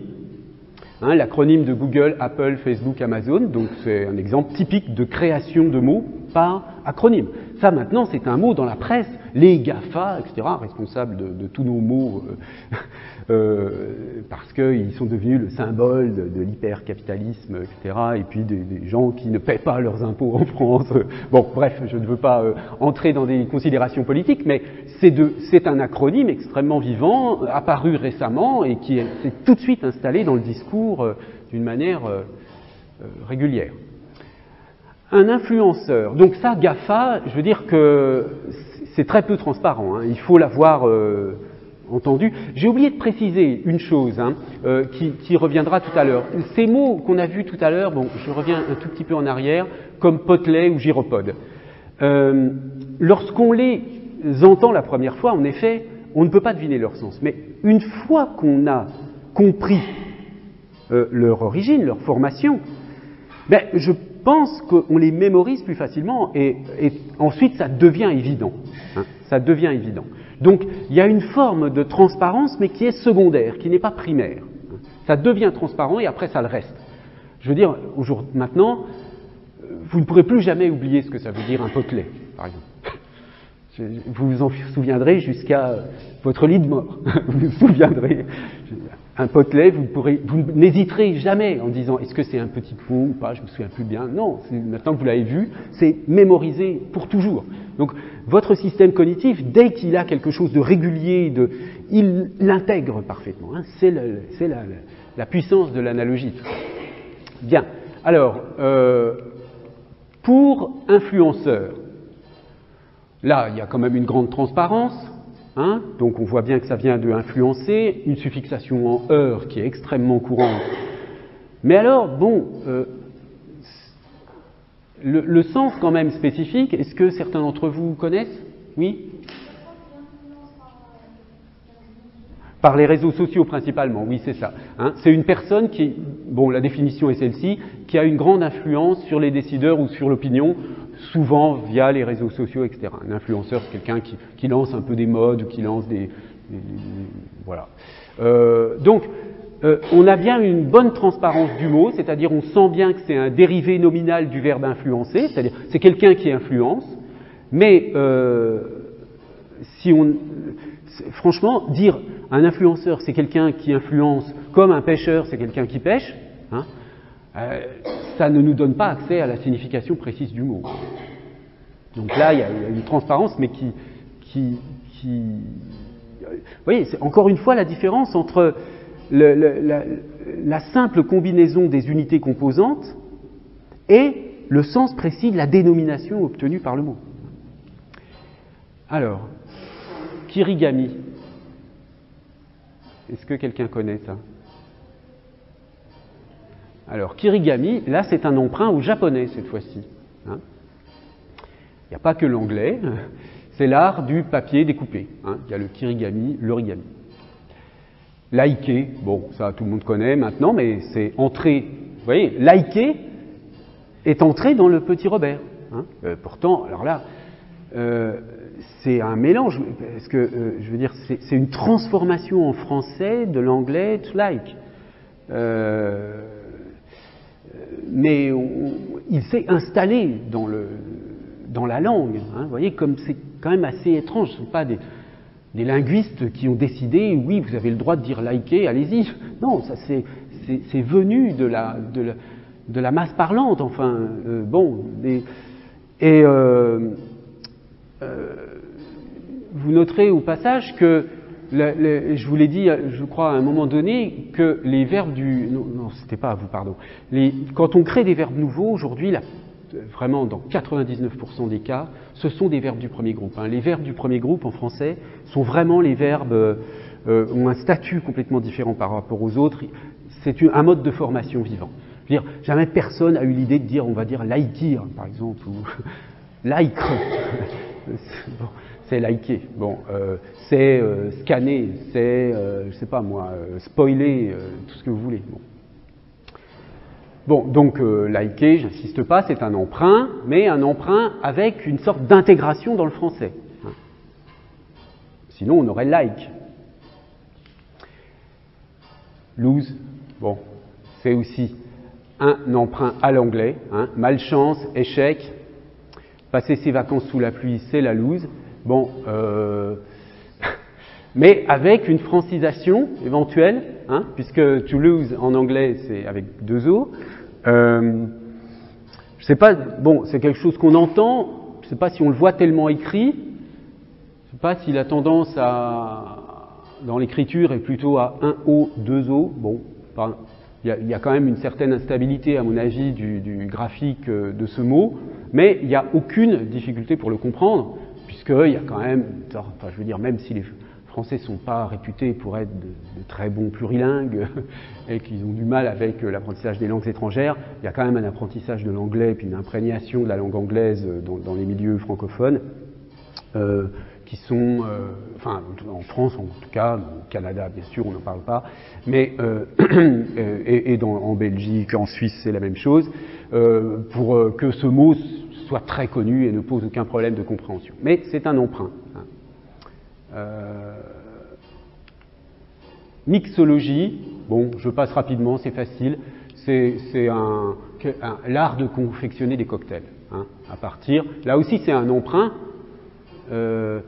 [SPEAKER 1] Hein, l'acronyme de Google, Apple, Facebook, Amazon, donc c'est un exemple typique de création de mots par acronyme. Ça maintenant c'est un mot dans la presse, les GAFA, etc., responsables de tous nos mots, parce qu'ils sont devenus le symbole de l'hypercapitalisme, etc., et puis des gens qui ne paient pas leurs impôts en France. Bon, bref, je ne veux pas entrer dans des considérations politiques, mais c'est un acronyme extrêmement vivant, apparu récemment et qui s'est tout de suite installé dans le discours d'une manière régulière. Un influenceur, donc ça, GAFA, je veux dire que c'est très peu transparent, hein, il faut l'avoir entendu. J'ai oublié de préciser une chose hein, qui reviendra tout à l'heure. Ces mots qu'on a vus tout à l'heure, bon, je reviens un tout petit peu en arrière, comme potelet ou gyropode. Lorsqu'on les entend la première fois, en effet, on ne peut pas deviner leur sens. Mais une fois qu'on a compris leur origine, leur formation, ben, je pense qu'on les mémorise plus facilement et ensuite ça devient évident. Hein, ça devient évident. Donc il y a une forme de transparence mais qui est secondaire, qui n'est pas primaire. Ça devient transparent et après ça le reste. Je veux dire, maintenant, vous ne pourrez plus jamais oublier ce que ça veut dire un potelet, par exemple. Vous vous en souviendrez jusqu'à votre lit de mort. Vous vous souviendrez. Un potelet, vous n'hésiterez jamais en disant est-ce que c'est un petit pot ou pas, je me souviens plus bien. Non, maintenant que vous l'avez vu, c'est mémorisé pour toujours. Donc votre système cognitif, dès qu'il a quelque chose de régulier, il l'intègre parfaitement. Hein. C'est la puissance de l'analogie. Bien. Alors, pour influenceurs, là, il y a quand même une grande transparence. Hein, donc on voit bien que ça vient de influencer, une suffixation en heure qui est extrêmement courante. Mais alors, bon, le sens quand même spécifique, est-ce que certains d'entre vous connaissent? Oui? Par les réseaux sociaux principalement, oui c'est ça. Hein, c'est une personne qui, bon la définition est celle-ci, qui a une grande influence sur les décideurs ou sur l'opinion, souvent via les réseaux sociaux, etc. Un influenceur, c'est quelqu'un qui lance un peu des modes, ou qui lance voilà. Donc, on a bien une bonne transparence du mot, c'est-à-dire on sent bien que c'est un dérivé nominal du verbe influencer, c'est-à-dire c'est quelqu'un qui influence, Mais franchement, dire un influenceur, c'est quelqu'un qui influence, comme un pêcheur, c'est quelqu'un qui pêche, hein, ça ne nous donne pas accès à la signification précise du mot. Donc là, il y a une transparence, mais vous voyez, c'est encore une fois la différence entre la simple combinaison des unités composantes et le sens précis de la dénomination obtenue par le mot. Alors, kirigami. Est-ce que quelqu'un connaît ça? Alors, kirigami, là, c'est un emprunt au japonais, cette fois-ci. Hein. Il n'y a pas que l'anglais, c'est l'art du papier découpé. Hein. Il y a le kirigami, l'origami. L'aike, bon, ça tout le monde connaît maintenant, mais c'est entré. Vous voyez, l'aike est entré dans le Petit Robert. Hein. Pourtant, alors là, c'est un mélange, parce que, je veux dire, c'est une transformation en français de l'anglais to like. Mais il s'est installé dans la langue. Hein, vous voyez, comme c'est quand même assez étrange. Ce ne sont pas des linguistes qui ont décidé, oui, vous avez le droit de dire liker, allez-y. Non, ça c'est venu de la masse parlante. Enfin, bon. Vous noterez au passage que je vous l'ai dit, je crois, à un moment donné, que les verbes du... Non, c'était pas à vous, pardon. Quand on crée des verbes nouveaux, aujourd'hui, vraiment dans 99% des cas, ce sont des verbes du premier groupe. Hein. Les verbes du premier groupe, en français, sont vraiment les verbes... ont un statut complètement différent par rapport aux autres. C'est un mode de formation vivant. Je veux dire, jamais personne a eu l'idée de dire, on va dire, laikir, par exemple, ou like. Bon. C'est liker, bon, c'est scanner, c'est, je sais pas moi, spoiler, tout ce que vous voulez. Bon, donc liker, j'insiste pas, c'est un emprunt, mais un emprunt avec une sorte d'intégration dans le français. Hein. Sinon, on aurait like. Lose, bon, c'est aussi un emprunt à l'anglais, hein, malchance, échec, passer ses vacances sous la pluie, c'est la lose. Bon, mais avec une francisation éventuelle, hein, puisque to lose en anglais c'est avec deux O. Je sais pas, bon, c'est quelque chose qu'on entend. Je sais pas si on le voit tellement écrit. Je sais pas s'il a tendance dans l'écriture est plutôt à un O, deux O. Bon, il y a quand même une certaine instabilité à mon avis du graphique de ce mot, mais il n'y a aucune difficulté pour le comprendre. Puisqu'il y a quand même, enfin, je veux dire, même si les Français ne sont pas réputés pour être de très bons plurilingues et qu'ils ont du mal avec l'apprentissage des langues étrangères, il y a quand même un apprentissage de l'anglais puis une imprégnation de la langue anglaise dans les milieux francophones qui sont, enfin, en France en tout cas, au Canada bien sûr, on n'en parle pas, mais en Belgique, en Suisse, c'est la même chose, pour que ce mot soit très connu et ne pose aucun problème de compréhension. Mais c'est un emprunt. Hein. Mixologie, bon, je passe rapidement, c'est facile. C'est l'art de confectionner des cocktails. Hein, à partir, là aussi c'est un emprunt. C'est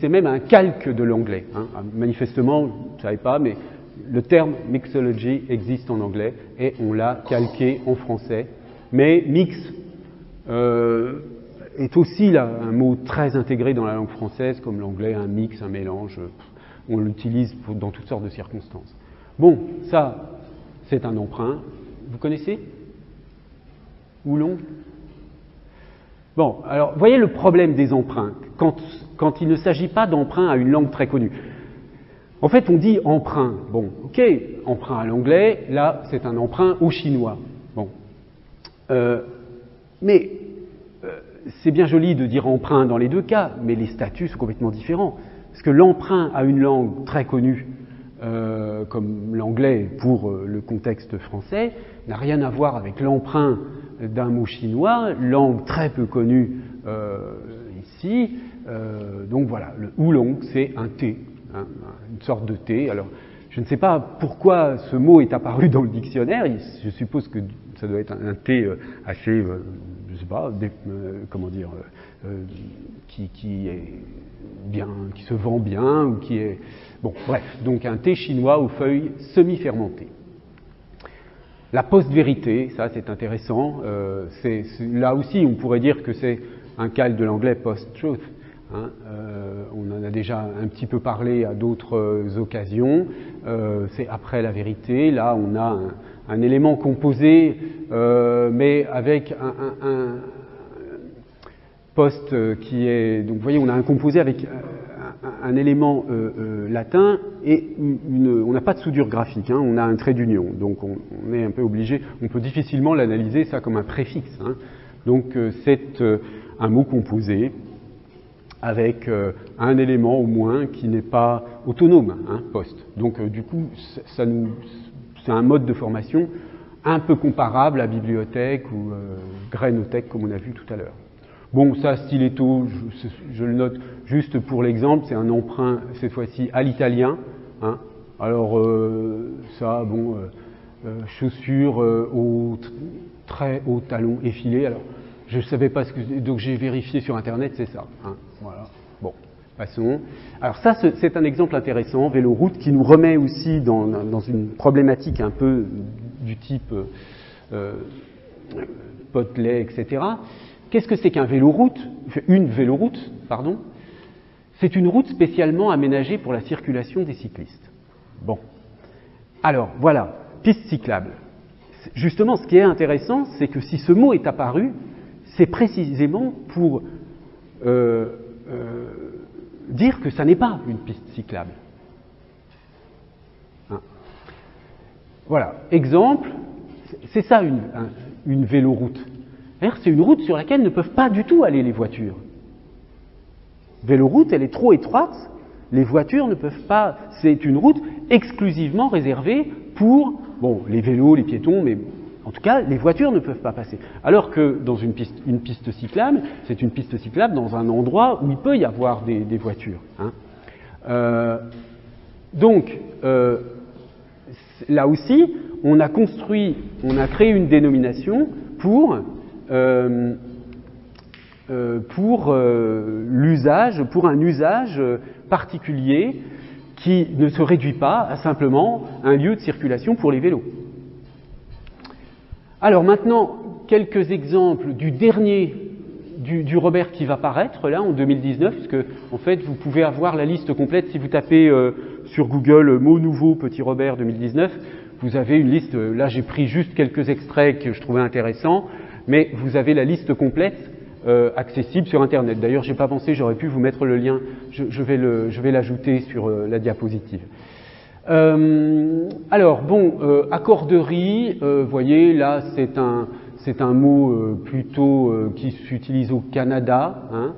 [SPEAKER 1] même un calque de l'anglais. Hein. Manifestement, je ne savais pas, mais le terme mixology existe en anglais et on l'a calqué en français. Mais mix est aussi là, un mot très intégré dans la langue française, comme l'anglais, un mix, un mélange. On l'utilise dans toutes sortes de circonstances. Bon, ça, c'est un emprunt. Vous connaissez? Oulon? Bon, alors, voyez le problème des emprunts, quand il ne s'agit pas d'emprunt à une langue très connue. En fait, on dit emprunt. Bon, ok, emprunt à l'anglais, là, c'est un emprunt au chinois. Bon. Mais c'est bien joli de dire emprunt dans les deux cas, mais les statuts sont complètement différents. Parce que l'emprunt à une langue très connue, comme l'anglais pour le contexte français, n'a rien à voir avec l'emprunt d'un mot chinois, langue très peu connue ici. Donc voilà, le oolong, c'est un thé, hein, une sorte de thé. Alors, je ne sais pas pourquoi ce mot est apparu dans le dictionnaire. Je suppose que ça doit être un thé assez, je ne sais pas, qui est bien, qui se vend bien ou qui est bon, bref, donc un thé chinois aux feuilles semi-fermentées. La post-vérité, ça c'est intéressant. Là aussi, on pourrait dire que c'est un calque de l'anglais post-truth. Hein, on en a déjà un petit peu parlé à d'autres occasions. C'est après la vérité. Là, on a un élément composé, mais avec un post qui est. Donc, vous voyez, on a un composé avec un élément latin et on n'a pas de soudure graphique. Hein, on a un trait d'union. Donc, on est un peu obligé. On peut difficilement l'analyser ça comme un préfixe. Hein. Donc, c'est un mot composé avec un élément au moins qui n'est pas autonome, hein, post. Donc du coup, c'est un mode de formation un peu comparable à bibliothèque ou grainothèque comme on a vu tout à l'heure. Bon, ça, stiletto, je le note juste pour l'exemple, c'est un emprunt cette fois-ci à l'italien. Hein. Alors ça, bon, chaussures au très haut talon effilé. Alors je ne savais pas ce que... Donc j'ai vérifié sur Internet, c'est ça. Hein, voilà. Bon, passons. Alors ça, c'est un exemple intéressant, Véloroute, qui nous remet aussi dans une problématique un peu du type Potelet, etc. Qu'est-ce que c'est qu'un véloroute? Une véloroute, pardon. C'est une route spécialement aménagée pour la circulation des cyclistes. Bon. Alors, voilà, piste cyclable. Justement, ce qui est intéressant, c'est que si ce mot est apparu, c'est précisément pour dire que ça n'est pas une piste cyclable. Hein. Voilà, exemple, c'est ça une véloroute. C'est une route sur laquelle ne peuvent pas du tout aller les voitures. Véloroute, elle est trop étroite, les voitures ne peuvent pas... C'est une route exclusivement réservée pour les vélos, les piétons, mais... En tout cas, les voitures ne peuvent pas passer. Alors que dans une piste cyclable, c'est une piste cyclable dans un endroit où il peut y avoir des voitures. Hein. Donc, là aussi, on a créé une dénomination pour l'usage, pour un usage particulier qui ne se réduit pas à simplement un lieu de circulation pour les vélos. Alors maintenant, quelques exemples du dernier, du Robert qui va paraître là en 2019, puisque en fait vous pouvez avoir la liste complète si vous tapez sur Google mot nouveau petit Robert 2019, vous avez une liste. Là j'ai pris juste quelques extraits que je trouvais intéressants, mais vous avez la liste complète accessible sur Internet. D'ailleurs j'ai pas pensé, j'aurais pu vous mettre le lien, je vais l'ajouter sur la diapositive. Alors bon, accorderie, voyez là c'est un mot plutôt qui s'utilise au Canada, hein,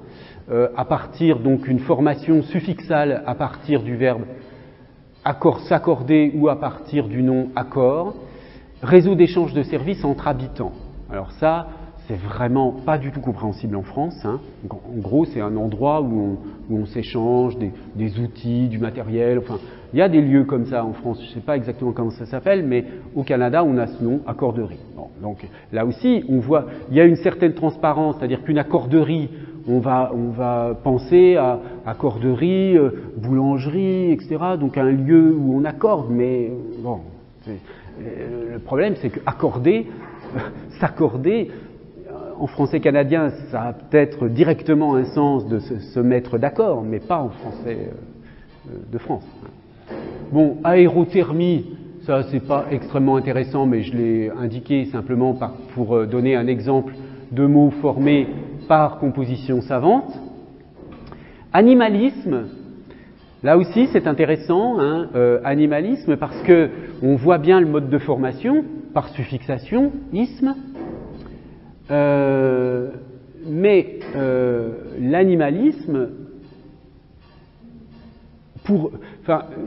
[SPEAKER 1] à partir donc une formation suffixale à partir du verbe s'accorder ou à partir du nom accord, réseau d'échange de services entre habitants. Alors ça, c'est vraiment pas du tout compréhensible en France. Hein. En gros, c'est un endroit où on s'échange des outils, du matériel. Enfin, il y a des lieux comme ça en France. Je ne sais pas exactement comment ça s'appelle, mais au Canada, on a ce nom, accorderie. Bon, donc là aussi, on voit, il y a une certaine transparence, c'est-à-dire qu'une accorderie, on va penser à accorderie, boulangerie, etc. Donc un lieu où on accorde, mais bon, le problème, c'est que accorder, s'accorder. En français canadien, ça a peut-être directement un sens de se mettre d'accord, mais pas en français de France. Bon, aérothermie, ça c'est pas extrêmement intéressant, mais je l'ai indiqué simplement pour donner un exemple de mots formés par composition savante. Animalisme, là aussi c'est intéressant, hein, animalisme, parce que on voit bien le mode de formation par suffixation, isme. Mais l'animalisme,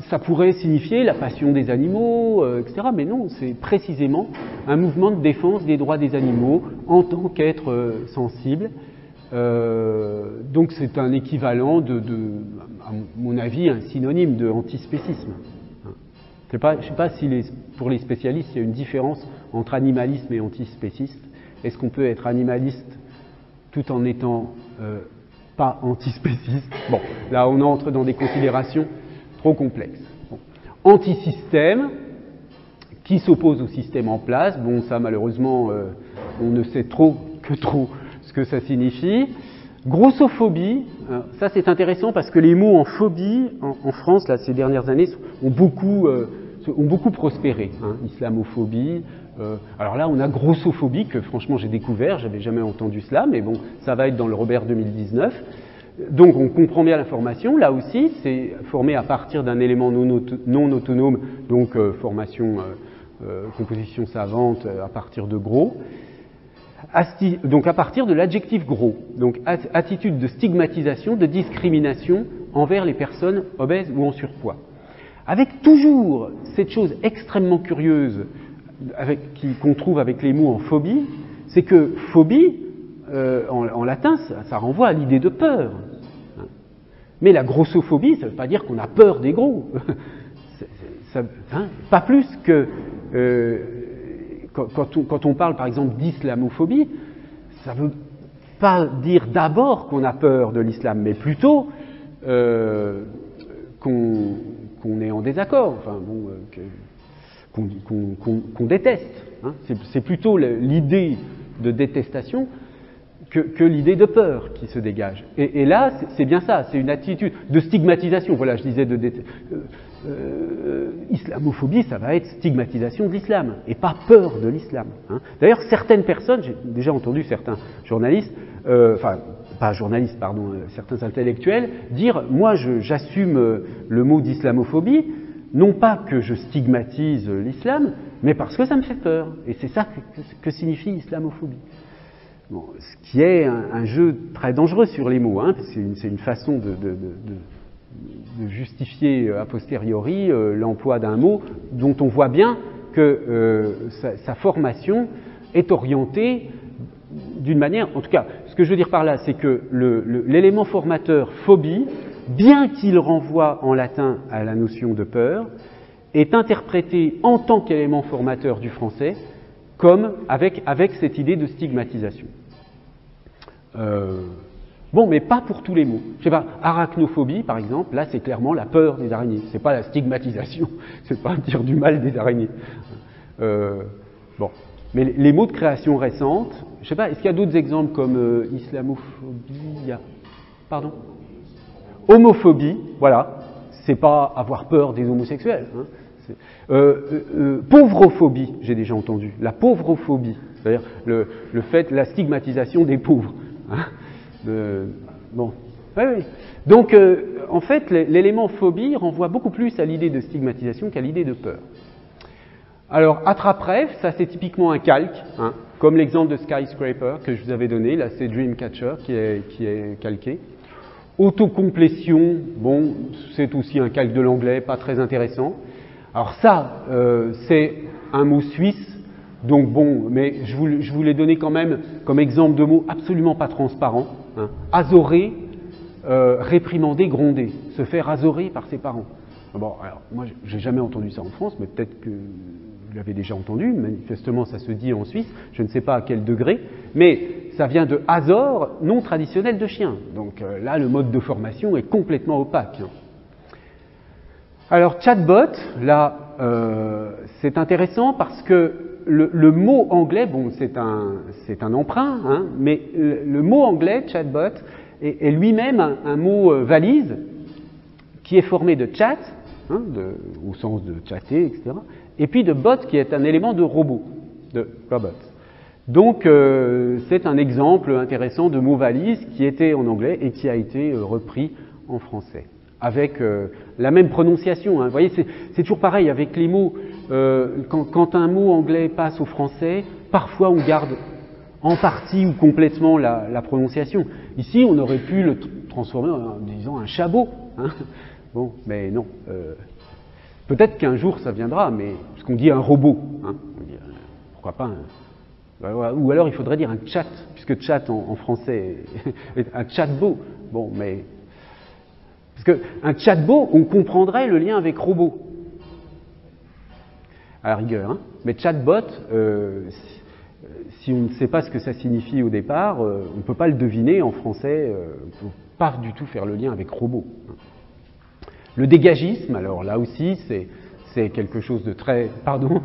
[SPEAKER 1] ça pourrait signifier la passion des animaux, etc. Mais non, c'est précisément un mouvement de défense des droits des animaux en tant qu'être sensible. Donc c'est un équivalent à mon avis, un synonyme de antispécisme. Je ne sais pas si pour les spécialistes, il y a une différence entre animalisme et antispéciste. Est-ce qu'on peut être animaliste tout en n'étant pas antispéciste. Bon, là on entre dans des considérations trop complexes. Bon. Antisystème, qui s'oppose au système en place. Bon, ça malheureusement, on ne sait que trop ce que ça signifie. Grossophobie, ça c'est intéressant parce que les mots en phobie, en France, là, ces dernières années, ont beaucoup prospéré. Hein. Islamophobie. Alors là, on a grossophobie, que franchement j'ai découvert, j'avais jamais entendu cela, mais bon, ça va être dans le Robert 2019. Donc on comprend bien l'information, là aussi, c'est formé à partir d'un élément non autonome, donc composition savante à partir de gros. Donc à partir de l'adjectif gros, donc attitude de stigmatisation, de discrimination envers les personnes obèses ou en surpoids. Avec toujours cette chose extrêmement curieuse qu'on trouve avec les mots en phobie, c'est que phobie, en latin, ça renvoie à l'idée de peur. Mais la grossophobie, ça ne veut pas dire qu'on a peur des gros. Pas plus que... Quand on parle par exemple d'islamophobie, ça ne veut pas dire d'abord qu'on a peur de l'islam, mais plutôt qu'on est en désaccord, enfin, bon, qu'on déteste. Hein. C'est plutôt l'idée de détestation que l'idée de peur qui se dégage. Et là, c'est bien ça, c'est une attitude de stigmatisation. Voilà, je disais islamophobie, ça va être stigmatisation de l'islam, et pas peur de l'islam. Hein. D'ailleurs, certaines personnes, j'ai déjà entendu certains journalistes, certains intellectuels, dire « moi, j'assume le mot d'islamophobie, non pas que je stigmatise l'islam, mais parce que ça me fait peur. » Et c'est ça que signifie islamophobie. Bon, ce qui est un jeu très dangereux sur les mots, hein, parce que c'est une façon de justifier a posteriori l'emploi d'un mot dont on voit bien que sa formation est orientée d'une manière... En tout cas, ce que je veux dire par là, c'est que l'élément formateur phobie, bien qu'il renvoie en latin à la notion de peur, est interprété en tant qu'élément formateur du français comme avec cette idée de stigmatisation. Bon, mais pas pour tous les mots. Je sais pas, arachnophobie, par exemple, là c'est clairement la peur des araignées. C'est pas la stigmatisation, c'est pas dire du mal des araignées. Bon, mais les mots de création récente, je sais pas, est-ce qu'il y a d'autres exemples comme islamophobie, pardon, homophobie, voilà, c'est pas avoir peur des homosexuels. Hein. Pauvrophobie, j'ai déjà entendu, la pauvrophobie, c'est-à-dire le fait, la stigmatisation des pauvres. Hein. Bon, oui. Donc, en fait, l'élément phobie renvoie beaucoup plus à l'idée de stigmatisation qu'à l'idée de peur. Alors, attrape-rêve, ça c'est typiquement un calque, hein, comme l'exemple de Skyscraper que je vous avais donné, là c'est Dreamcatcher qui est calqué. Autocomplétion, bon, c'est aussi un calque de l'anglais, pas très intéressant. Alors ça, c'est un mot suisse, donc bon, mais je vous l'ai donné quand même comme exemple de mot absolument pas transparent. Hein. Azorer, réprimander, gronder, se faire azorer par ses parents. Bon, alors moi j'ai jamais entendu ça en France, mais peut-être que vous l'avez déjà entendu, manifestement ça se dit en Suisse, je ne sais pas à quel degré, mais ça vient de Azor, nom traditionnel de chien. Donc là le mode de formation est complètement opaque. Hein. Alors chatbot, là c'est intéressant parce que le mot anglais, bon c'est un emprunt, hein, mais le mot anglais chatbot est lui-même un mot valise qui est formé de chat, hein, au sens de chatter, etc., et puis de bot qui est un élément de robot, de robot. Donc c'est un exemple intéressant de mot valise qui était en anglais et qui a été repris en français, avec la même prononciation. Hein. Vous voyez, c'est toujours pareil avec les mots. Quand un mot anglais passe au français, parfois on garde en partie ou complètement la prononciation. Ici, on aurait pu le transformer en disant un chabot. Hein. Bon, mais non. Peut-être qu'un jour ça viendra, mais parce qu'on dit un robot. Hein. On dit, pourquoi pas ou alors il faudrait dire un chat, puisque chat en français est un chatbot. Bon, mais parce qu'un chatbot, on comprendrait le lien avec robot, à la rigueur. Hein. Mais chatbot, si on ne sait pas ce que ça signifie au départ, on ne peut pas le deviner en français, on ne peut pas du tout faire le lien avec robot. Le dégagisme, alors là aussi, c'est quelque chose de très... Pardon ?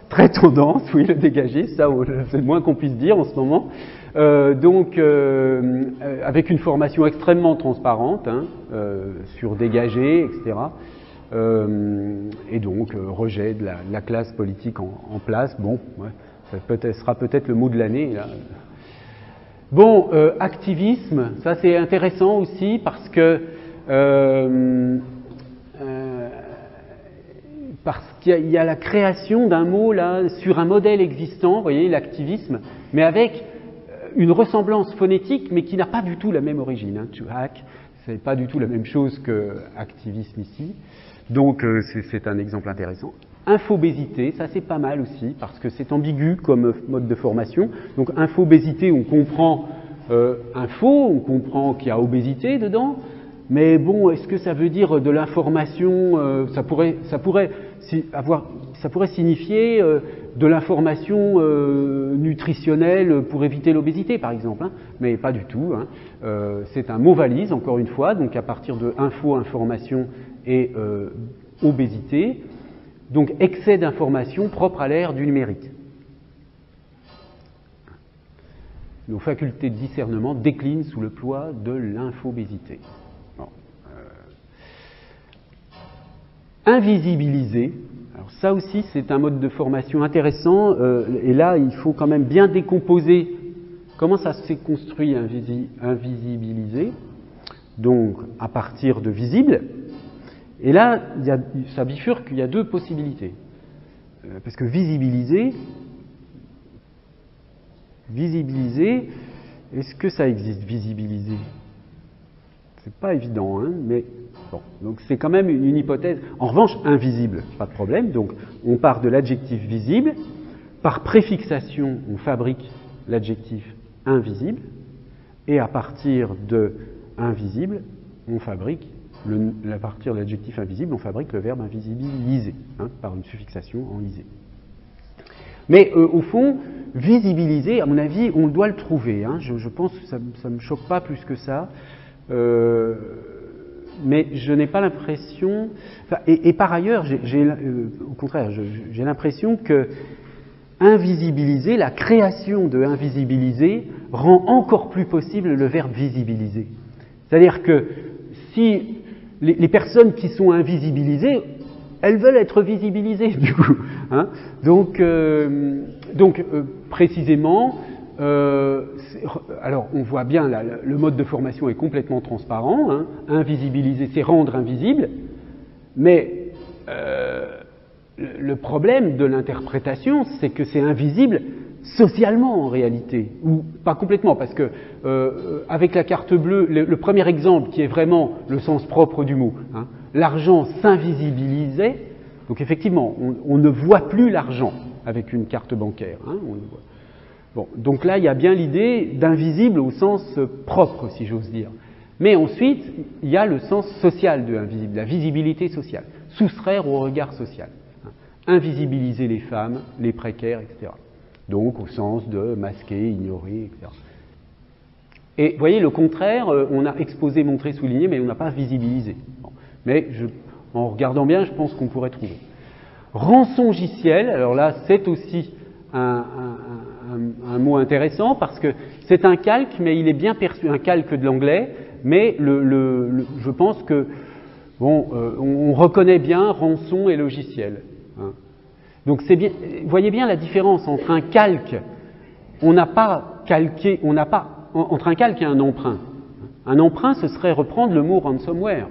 [SPEAKER 1] Très tendance, oui, le dégagisme, ça c'est le moins qu'on puisse dire en ce moment. Avec une formation extrêmement transparente, sur dégagé, etc. Et donc, rejet de la classe politique en place. Bon, ouais, ça sera peut-être le mot de l'année, là. Bon, activisme, ça c'est intéressant aussi parce que qu'il y a la création d'un mot là sur un modèle existant, vous voyez, l'activisme, mais avec une ressemblance phonétique, mais qui n'a pas du tout la même origine. To hack, c'est pas du tout la même chose que activisme ici. Donc c'est un exemple intéressant. Infobésité, ça c'est pas mal aussi, parce que c'est ambigu comme mode de formation. Donc infobésité, on comprend info, on comprend qu'il y a obésité dedans, mais bon, est-ce que ça veut dire de l'information, ça pourrait signifier de l'information nutritionnelle pour éviter l'obésité, par exemple, hein, mais pas du tout. Hein. C'est un mot valise, encore une fois, donc à partir de info, information et obésité, donc excès d'information propre à l'ère du numérique. Nos facultés de discernement déclinent sous le poids de l'infobésité. Bon. Invisibiliser, alors ça aussi c'est un mode de formation intéressant, et là il faut quand même bien décomposer comment ça s'est construit invisibiliser, donc à partir de visible, et là ça bifurque, il y a deux possibilités, parce que visibiliser, est-ce que ça existe, visibiliser? C'est pas évident, hein, mais bon, donc c'est quand même une hypothèse. En revanche, invisible, pas de problème. Donc on part de l'adjectif visible, par préfixation, on fabrique l'adjectif invisible, et à partir de invisible, on fabrique à partir de l'adjectif invisible, on fabrique le verbe invisibiliser, hein, par une suffixation en isé. Mais au fond, visibiliser, à mon avis, on doit le trouver. Hein. Je pense que ça ne me choque pas plus que ça. Mais je n'ai pas l'impression... Enfin, et par ailleurs, au contraire, j'ai l'impression que invisibiliser, la création de invisibiliser, rend encore plus possible le verbe visibiliser. C'est-à-dire que si les personnes qui sont invisibilisées, elles veulent être visibilisées, du coup. Hein. Donc, précisément, alors on voit bien, le mode de formation est complètement transparent. Hein. Invisibiliser, c'est rendre invisible. Mais le problème de l'interprétation, c'est que c'est invisible socialement en réalité, ou pas complètement, parce que avec la carte bleue, le premier exemple qui est vraiment le sens propre du mot, hein, l'argent s'invisibilisait, donc effectivement, on ne voit plus l'argent avec une carte bancaire. Hein, on le voit. Bon, donc là, il y a bien l'idée d'invisible au sens propre, si j'ose dire. Mais ensuite, il y a le sens social de invisible, la visibilité sociale, soustraire au regard social, hein, invisibiliser les femmes, les précaires, etc. Donc au sens de masquer, ignorer, etc. Et vous voyez, le contraire, on a exposé, montré, souligné, mais on n'a pas visibilisé. Bon. Mais en regardant bien, je pense qu'on pourrait trouver. Rançongiciel, alors là, c'est aussi un mot intéressant, parce que c'est un calque, mais il est bien perçu, un calque de l'anglais, mais je pense que, bon, on reconnaît bien rançon et logiciel. Hein. Donc c'est bien, vous voyez bien la différence entre un calque, on n'a pas calqué, entre un calque et un emprunt. Un emprunt, ce serait reprendre le mot ransomware.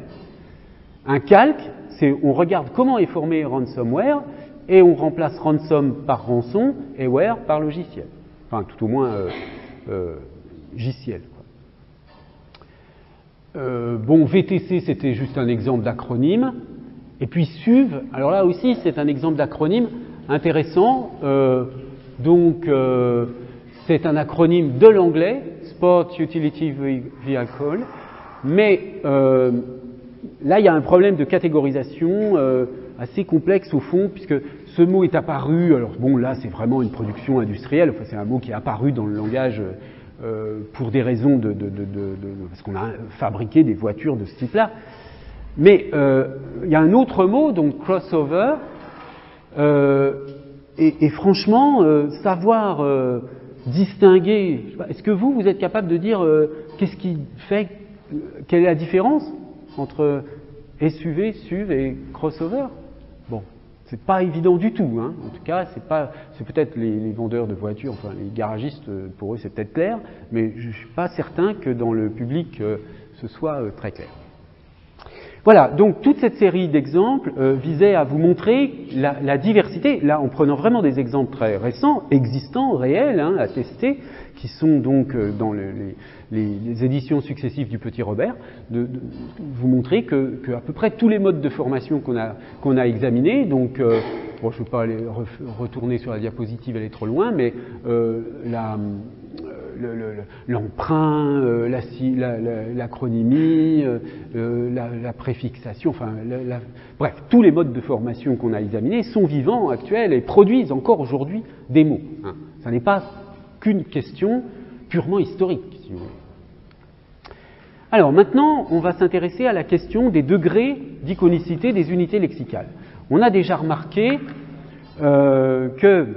[SPEAKER 1] Un calque, c'est on regarde comment est formé ransomware et on remplace ransom par rançon et ware par logiciel. Enfin, tout au moins logiciel. Bon, VTC, c'était juste un exemple d'acronyme. Et puis SUV, alors là aussi, c'est un exemple d'acronyme intéressant. C'est un acronyme de l'anglais, Sport Utility Vehicle. Mais là, il y a un problème de catégorisation. assez complexe au fond, puisque ce mot est apparu, alors bon là c'est vraiment une production industrielle, enfin c'est un mot qui est apparu dans le langage pour des raisons parce qu'on a fabriqué des voitures de ce type-là. Mais il y a un autre mot, donc crossover, et franchement, savoir distinguer, est-ce que vous êtes capable de dire qu'est-ce qui fait, quelle est la différence entre SUV, SUV et crossover? Bon, c'est pas évident du tout, hein. En tout cas, c'est peut-être les vendeurs de voitures, enfin les garagistes, pour eux c'est peut-être clair, mais je suis pas certain que dans le public ce soit très clair. Voilà, donc toute cette série d'exemples visait à vous montrer la diversité, là en prenant vraiment des exemples très récents, existants, réels, hein, à tester, qui sont donc dans les éditions successives du Petit Robert, de vous montrer que à peu près tous les modes de formation qu'on a examinés, donc bon, je ne vais pas aller retourner sur la diapositive, elle est trop loin, mais l'emprunt, l'acronymie, la préfixation, enfin, bref, tous les modes de formation qu'on a examinés sont vivants, actuels, et produisent encore aujourd'hui des mots. Hein. Ça n'est pas qu'une question purement historique, si vous voulez. Alors maintenant, on va s'intéresser à la question des degrés d'iconicité des unités lexicales. On a déjà remarqué que,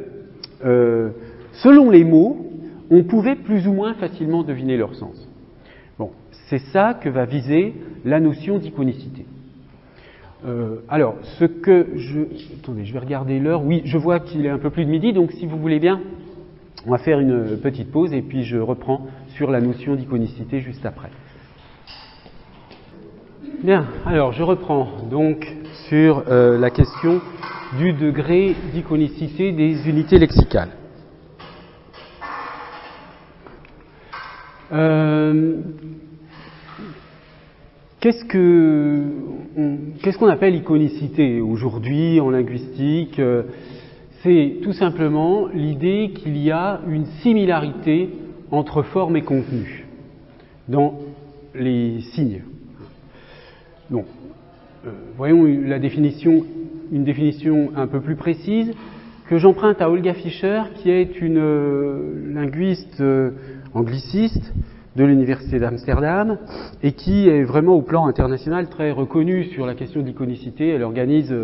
[SPEAKER 1] selon les mots, on pouvait plus ou moins facilement deviner leur sens. Bon, c'est ça que va viser la notion d'iconicité. Alors, attendez, je vais regarder l'heure. Oui, je vois qu'il est un peu plus de midi, donc si vous voulez bien, on va faire une petite pause et puis je reprends sur la notion d'iconicité juste après. Bien, alors je reprends donc sur la question du degré d'iconicité des unités lexicales. Qu'est-ce qu'on appelle iconicité aujourd'hui en linguistique? C'est tout simplement l'idée qu'il y a une similarité entre forme et contenu dans les signes. Bon, voyons une définition un peu plus précise que j'emprunte à Olga Fischer, qui est une linguiste angliciste de l'Université d'Amsterdam et qui est vraiment au plan international très reconnue sur la question de l'iconicité. Elle organise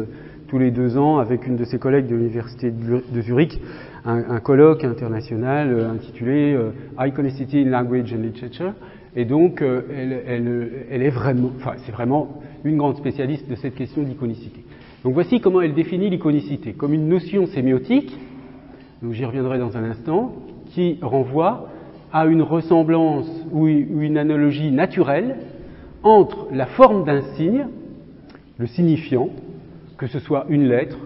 [SPEAKER 1] tous les 2 ans avec une de ses collègues de l'Université de Zurich un colloque international intitulé Iconicity in Language and Literature. Et donc, elle est vraiment, enfin, c'est vraiment une grande spécialiste de cette question d'iconicité. Donc voici comment elle définit l'iconicité, comme une notion sémiotique, donc j'y reviendrai dans un instant, qui renvoie à une ressemblance ou une analogie naturelle entre la forme d'un signe, le signifiant, que ce soit une lettre,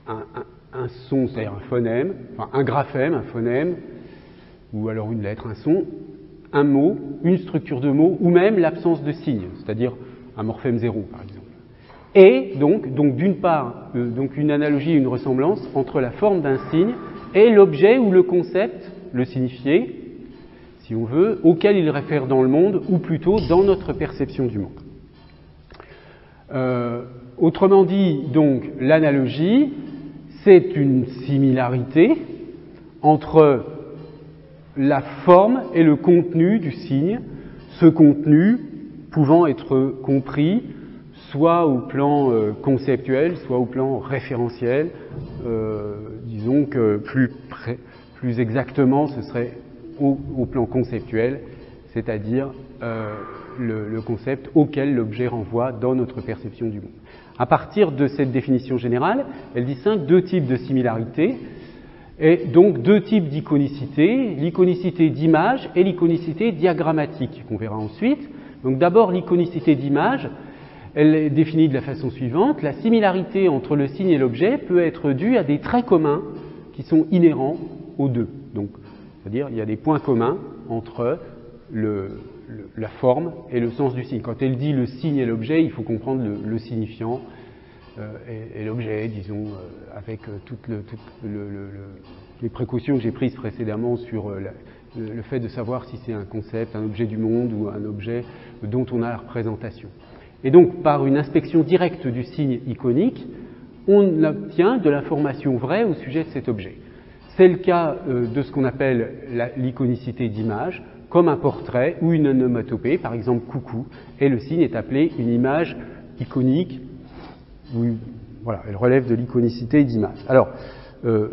[SPEAKER 1] un son, c'est-à-dire un phonème, enfin un graphème, un phonème, ou alors une lettre, un son, un mot, une structure de mot, ou même l'absence de signe, c'est-à-dire un morphème zéro, par exemple. Et donc d'une part, donc une analogie, une ressemblance entre la forme d'un signe et l'objet ou le concept, le signifié, si on veut, auquel il réfère dans le monde, ou plutôt dans notre perception du monde. Autrement dit, donc, l'analogie, c'est une similarité entre la forme et le contenu du signe, ce contenu pouvant être compris soit au plan conceptuel, soit au plan référentiel. Disons que plus exactement, ce serait au plan conceptuel, c'est-à-dire le concept auquel l'objet renvoie dans notre perception du monde. À partir de cette définition générale, elle distingue 2 types de similarité et donc 2 types d'iconicité, l'iconicité d'image et l'iconicité diagrammatique, qu'on verra ensuite. Donc d'abord l'iconicité d'image, elle est définie de la façon suivante: la similarité entre le signe et l'objet peut être due à des traits communs qui sont inhérents aux deux. Donc, c'est-à-dire il y a des points communs entre la forme et le sens du signe. Quand elle dit le signe et l'objet, il faut comprendre le signifiant et l'objet, disons, avec toutes les précautions que j'ai prises précédemment sur le fait de savoir si c'est un concept, un objet du monde ou un objet dont on a la représentation. Et donc, par une inspection directe du signe iconique, on obtient de l'information vraie au sujet de cet objet. C'est le cas de ce qu'on appelle l'iconicité d'image, comme un portrait ou une onomatopée, par exemple coucou, et le signe est appelé une image iconique, voilà, elle relève de l'iconicité d'image. Alors,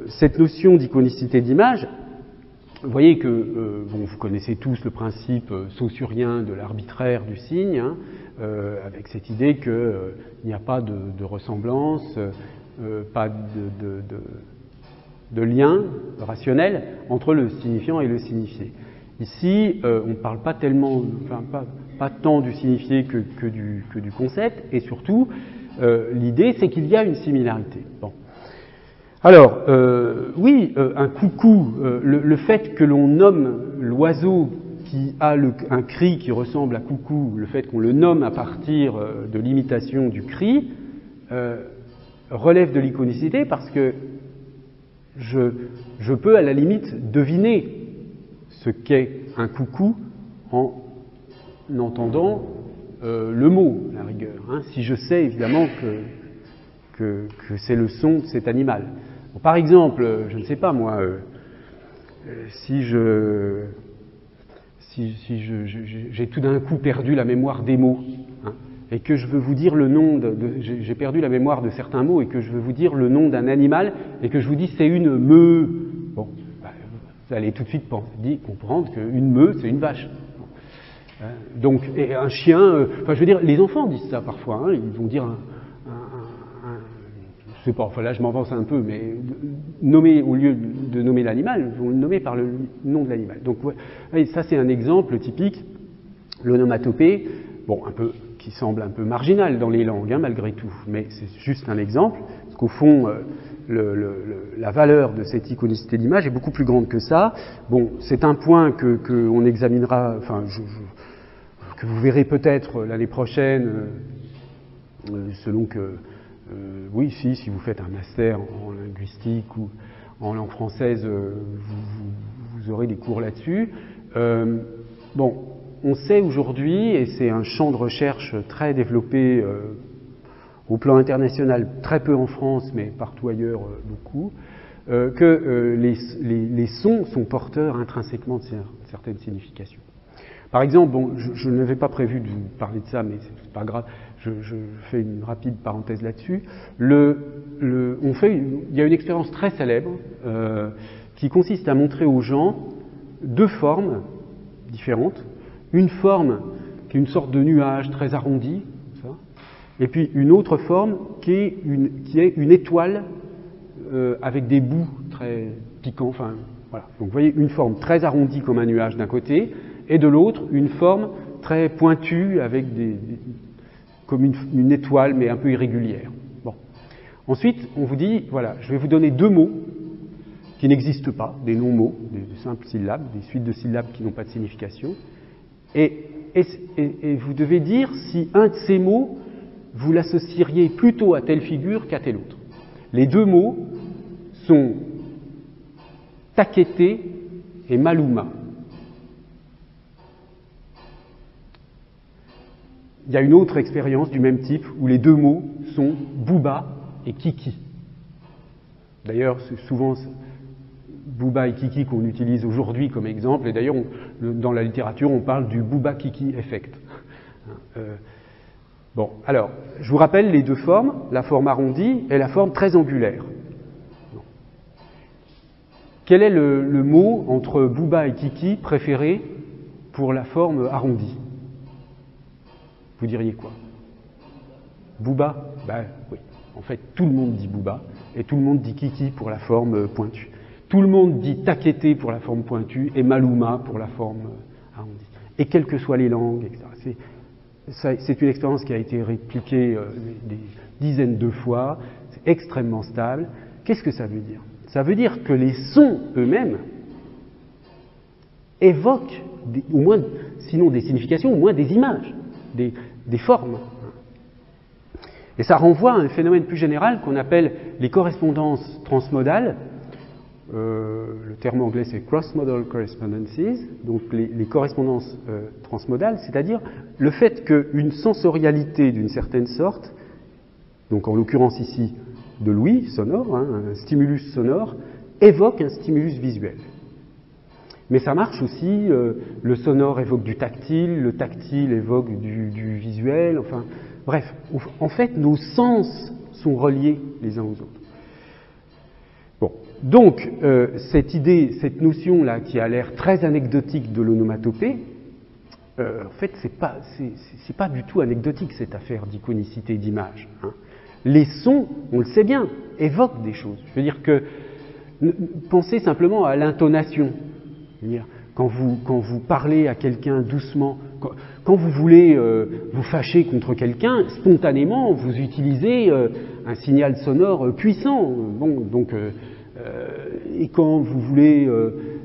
[SPEAKER 1] cette notion d'iconicité d'image, vous voyez que, vous connaissez tous le principe saussurien de l'arbitraire du signe, hein, avec cette idée qu'il n'y a pas de ressemblance, pas de lien rationnel entre le signifiant et le signifié. Ici, on ne parle pas tellement, pas tant du signifié que du concept, et surtout, l'idée, c'est qu'il y a une similarité. Bon. Alors, oui, un coucou, le fait que l'on nomme l'oiseau qui a un cri qui ressemble à coucou, le fait qu'on le nomme à partir de l'imitation du cri, relève de l'iconicité parce que je peux à la limite deviner ce qu'est un coucou en entendant le mot, à la rigueur, hein, si je sais évidemment que c'est le son de cet animal. Bon, par exemple, je ne sais pas moi, si j'ai tout d'un coup perdu la mémoire des mots, hein, et que je veux vous dire le nom j'ai perdu la mémoire de certains mots et que je veux vous dire le nom d'un animal et que je vous dis c'est une meu. Bon, vous allez tout de suite comprendre qu'une meu c'est une vache. Donc, et un chien, je veux dire, les enfants disent ça parfois, hein, ils vont dire je sais pas, enfin là je m'avance un peu, mais nommer, au lieu de nommer l'animal, ils vont le nommer par le nom de l'animal. Donc ouais, ça c'est un exemple typique, l'onomatopée, bon, qui semble un peu marginal dans les langues, hein, malgré tout, mais c'est juste un exemple, parce qu'au fond, la valeur de cette iconicité d'image est beaucoup plus grande que ça. Bon, c'est un point qu'on examinera, enfin, que vous verrez peut-être l'année prochaine, selon que oui, si vous faites un master en linguistique ou en langue française, vous aurez des cours là-dessus. Bon, on sait aujourd'hui, et c'est un champ de recherche très développé au plan international, très peu en France, mais partout ailleurs beaucoup, que les sons sont porteurs intrinsèquement de certaines significations. Par exemple, bon, je n'avais pas prévu de vous parler de ça, mais c'est pas grave, je fais une rapide parenthèse là-dessus. Il y a une expérience très célèbre qui consiste à montrer aux gens deux formes différentes. Une forme qui est une sorte de nuage très arrondi, ça, et puis une autre forme qui est une étoile avec des bouts très piquants. Enfin, voilà. Donc vous voyez une forme très arrondie comme un nuage d'un côté, et de l'autre, une forme très pointue avec comme une étoile, mais un peu irrégulière. Bon. Ensuite, on vous dit, voilà, je vais vous donner deux mots qui n'existent pas, des non-mots, des simples syllabes, des suites de syllabes qui n'ont pas de signification, et vous devez dire si un de ces mots, vous l'associeriez plutôt à telle figure qu'à telle autre. Les deux mots sont Takete et Maluma. Il y a une autre expérience du même type où les deux mots sont Booba et Kiki. D'ailleurs, c'est souvent Booba et Kiki qu'on utilise aujourd'hui comme exemple, et d'ailleurs, dans la littérature, on parle du Booba-Kiki effect. Bon, alors, je vous rappelle les deux formes, la forme arrondie et la forme très angulaire. Bon. Quel est le mot entre Booba et Kiki préféré pour la forme arrondie? Vous diriez quoi? Booba? Ben oui. En fait, tout le monde dit Booba et tout le monde dit Kiki pour la forme pointue. Tout le monde dit Takete pour la forme pointue et Maluma pour la forme arrondie. Et quelles que soient les langues, etc. C'est une expérience qui a été répliquée des dizaines de fois. C'est extrêmement stable. Qu'est-ce que ça veut dire? Ça veut dire que les sons eux-mêmes évoquent, au moins, sinon des significations, au moins des images. Des formes. Et ça renvoie à un phénomène plus général qu'on appelle les correspondances transmodales. le terme anglais c'est cross-modal correspondences, donc les correspondances transmodales, c'est-à-dire le fait qu'une sensorialité d'une certaine sorte, donc en l'occurrence ici de l'ouïe sonore, un stimulus sonore, évoque un stimulus visuel. Mais ça marche aussi, le sonore évoque du tactile, le tactile évoque du visuel, enfin bref, en fait nos sens sont reliés les uns aux autres. Bon, donc cette idée, cette notion-là qui a l'air très anecdotique de l'onomatopée, en fait c'est pas du tout anecdotique cette affaire d'iconicité d'image. Hein. Les sons, on le sait bien, évoquent des choses. Je veux dire que pensez simplement à l'intonation. Quand vous parlez à quelqu'un doucement, quand vous voulez vous fâcher contre quelqu'un, spontanément, vous utilisez un signal sonore puissant. Bon, donc, et quand vous voulez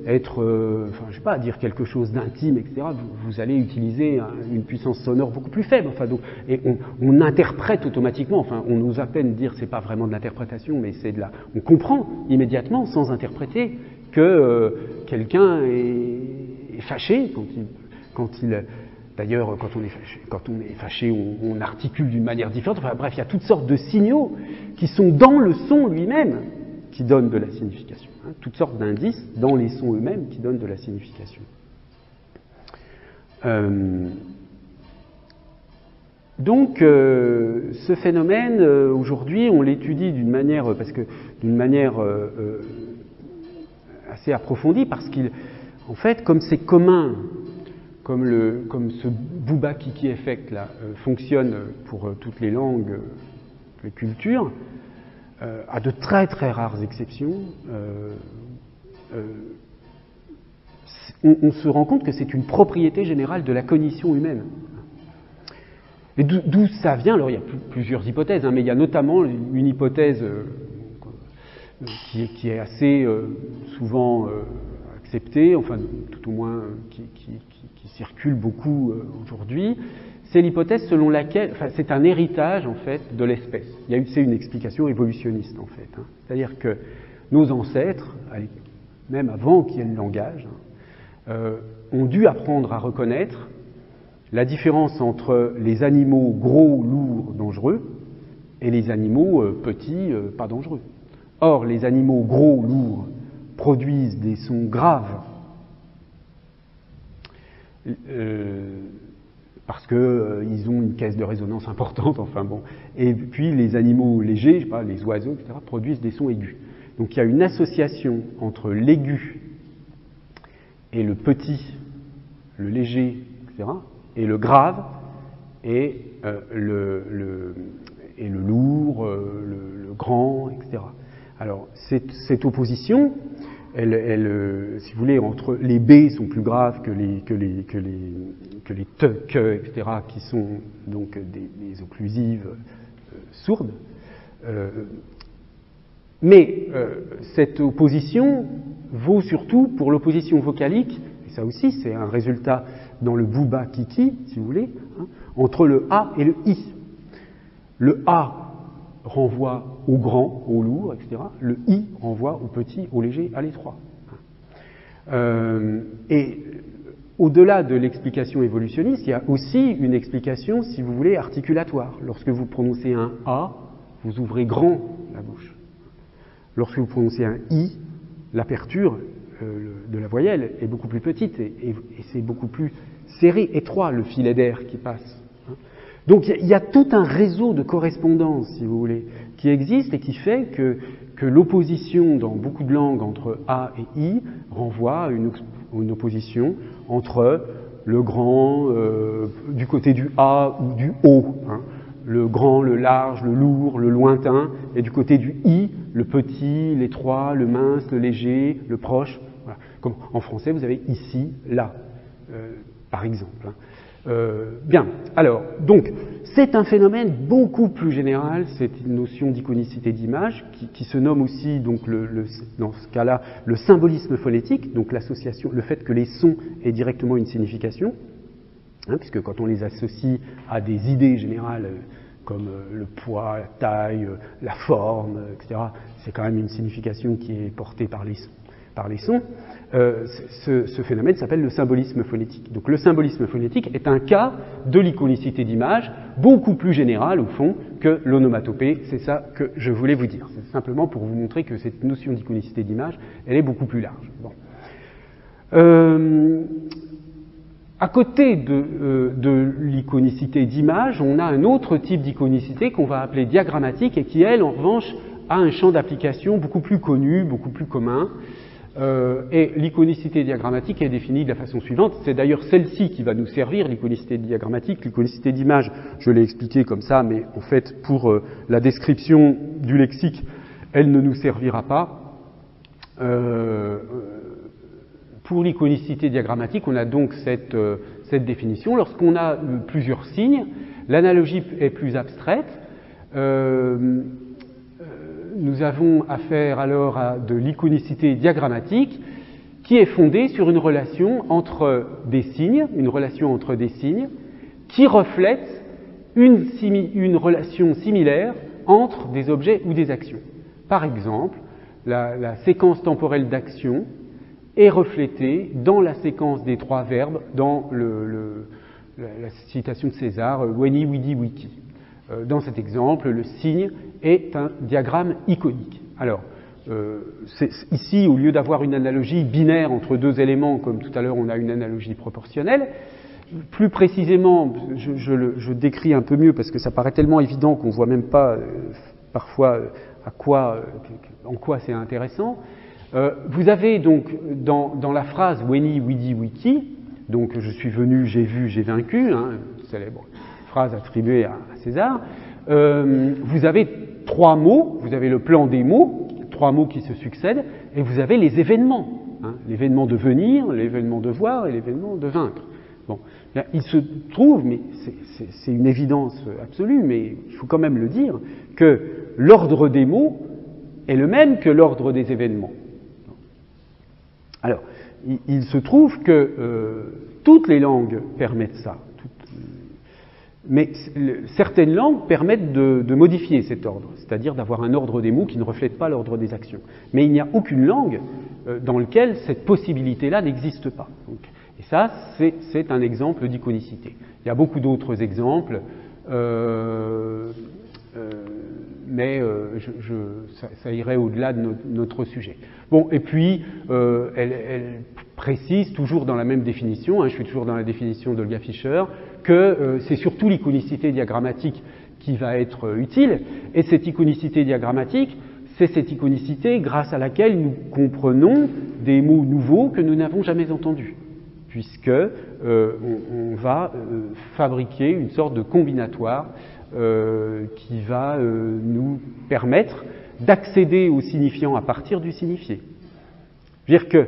[SPEAKER 1] je sais pas, dire quelque chose d'intime, etc., vous allez utiliser une puissance sonore beaucoup plus faible. Enfin, donc, et on interprète automatiquement. Enfin, on ose à peine dire c'est pas vraiment de l'interprétation, mais c'est on comprend immédiatement, sans interpréter, que quelqu'un est fâché d'ailleurs, quand on est fâché, on articule d'une manière différente. Enfin, bref, il y a toutes sortes de signaux qui sont dans le son lui-même qui donnent de la signification. Hein, toutes sortes d'indices dans les sons eux-mêmes qui donnent de la signification. Donc, ce phénomène, aujourd'hui, on l'étudie d'une manière assez approfondie, parce qu'en fait, comme c'est commun, comme ce Bouba-Kiki effect là fonctionne pour toutes les langues, toutes les cultures, à de très très rares exceptions, on se rend compte que c'est une propriété générale de la cognition humaine. Et d'où ça vient? Alors il y a plusieurs hypothèses, hein, mais il y a notamment une hypothèse qui est assez souvent acceptée, enfin tout au moins qui circule beaucoup aujourd'hui. C'est l'hypothèse selon laquelle, enfin, c'est un héritage en fait de l'espèce. C'est une explication évolutionniste en fait. Hein. C'est-à-dire que nos ancêtres, même avant qu'il y ait le langage, ont dû apprendre à reconnaître la différence entre les animaux gros, lourds, dangereux et les animaux petits, pas dangereux. Or, les animaux gros, lourds, produisent des sons graves parce qu'ils ont une caisse de résonance importante, enfin bon. Et puis les animaux légers, je sais pas, les oiseaux, etc., produisent des sons aigus. Donc il y a une association entre l'aigu et le petit, le léger, etc., et le grave et le lourd, le grand, etc. Alors cette opposition, si vous voulez, entre les B sont plus graves que les te, que, etc., qui sont donc des occlusives sourdes. Mais cette opposition vaut surtout pour l'opposition vocalique, et ça aussi c'est un résultat dans le Bouba-Kiki, si vous voulez, hein, entre le A et le I. Le A renvoie au grand, au lourd, etc. Le I renvoie au petit, au léger, à l'étroit. Et au-delà de l'explication évolutionniste, il y a aussi une explication, si vous voulez, articulatoire. Lorsque vous prononcez un A, vous ouvrez grand la bouche. Lorsque vous prononcez un I, l'aperture de la voyelle est beaucoup plus petite et c'est beaucoup plus serré, étroit, le filet d'air qui passe. Donc il y a tout un réseau de correspondances, si vous voulez, qui existe et qui fait que l'opposition dans beaucoup de langues entre A et I renvoie à une opposition entre le grand du côté du A ou du O, hein, le grand, le large, le lourd, le lointain, et du côté du I, le petit, l'étroit, le mince, le léger, le proche. Voilà. Comme en français, vous avez ici, là, par exemple. Hein. Bien, alors, donc, c'est un phénomène beaucoup plus général, cette notion d'iconicité d'image, qui se nomme aussi, donc, dans ce cas-là, le symbolisme phonétique, donc l'association, le fait que les sons aient directement une signification, hein, puisque quand on les associe à des idées générales comme le poids, la taille, la forme, etc. C'est quand même une signification qui est portée par les sons. Ce phénomène s'appelle le symbolisme phonétique. Donc le symbolisme phonétique est un cas de l'iconicité d'image beaucoup plus général au fond que l'onomatopée. C'est ça que je voulais vous dire. C'est simplement pour vous montrer que cette notion d'iconicité d'image, elle est beaucoup plus large. Bon. À côté de l'iconicité d'image, on a un autre type d'iconicité qu'on va appeler diagrammatique et qui, elle, en revanche, a un champ d'application beaucoup plus connu, beaucoup plus commun. Et l'iconicité diagrammatique est définie de la façon suivante. C'est d'ailleurs celle-ci qui va nous servir, l'iconicité diagrammatique. L'iconicité d'image, je l'ai expliqué comme ça, mais en fait, pour la description du lexique, elle ne nous servira pas. Pour l'iconicité diagrammatique, on a donc cette définition. Lorsqu'on a plusieurs signes, l'analogie est plus abstraite. Nous avons affaire alors à de l'iconicité diagrammatique qui est fondée sur une relation entre des signes, qui reflète une relation similaire entre des objets ou des actions. Par exemple, la séquence temporelle d'action est reflétée dans la séquence des trois verbes dans la citation de César, Weni, Widi, Wiki. Dans cet exemple, le signe est un diagramme iconique. Alors, ici, au lieu d'avoir une analogie binaire entre deux éléments, comme tout à l'heure on a une analogie proportionnelle, plus précisément, je décris un peu mieux parce que ça paraît tellement évident qu'on ne voit même pas parfois en quoi c'est intéressant. Vous avez donc dans la phrase Weni, Widi, Wiki, donc je suis venu, j'ai vu, j'ai vaincu, célèbre phrase attribuée à César, vous avez trois mots, vous avez le plan des mots, trois mots qui se succèdent, et vous avez les événements, l'événement de venir, l'événement de voir et l'événement de vaincre. Bon, il se trouve, mais c'est une évidence absolue, mais il faut quand même le dire, que l'ordre des mots est le même que l'ordre des événements. Alors, il se trouve que toutes les langues permettent ça. Mais certaines langues permettent de modifier cet ordre, c'est-à-dire d'avoir un ordre des mots qui ne reflète pas l'ordre des actions. Mais il n'y a aucune langue dans laquelle cette possibilité-là n'existe pas. Donc, et ça, c'est un exemple d'iconicité. Il y a beaucoup d'autres exemples, mais ça irait au-delà de notre sujet. Bon, et puis, elle précise, toujours dans la même définition, je suis toujours dans la définition d'Olga Fischer, que c'est surtout l'iconicité diagrammatique qui va être utile, et cette iconicité diagrammatique, c'est cette iconicité grâce à laquelle nous comprenons des mots nouveaux que nous n'avons jamais entendus, puisque on va fabriquer une sorte de combinatoire qui va nous permettre d'accéder au signifiant à partir du signifié. Je veux dire que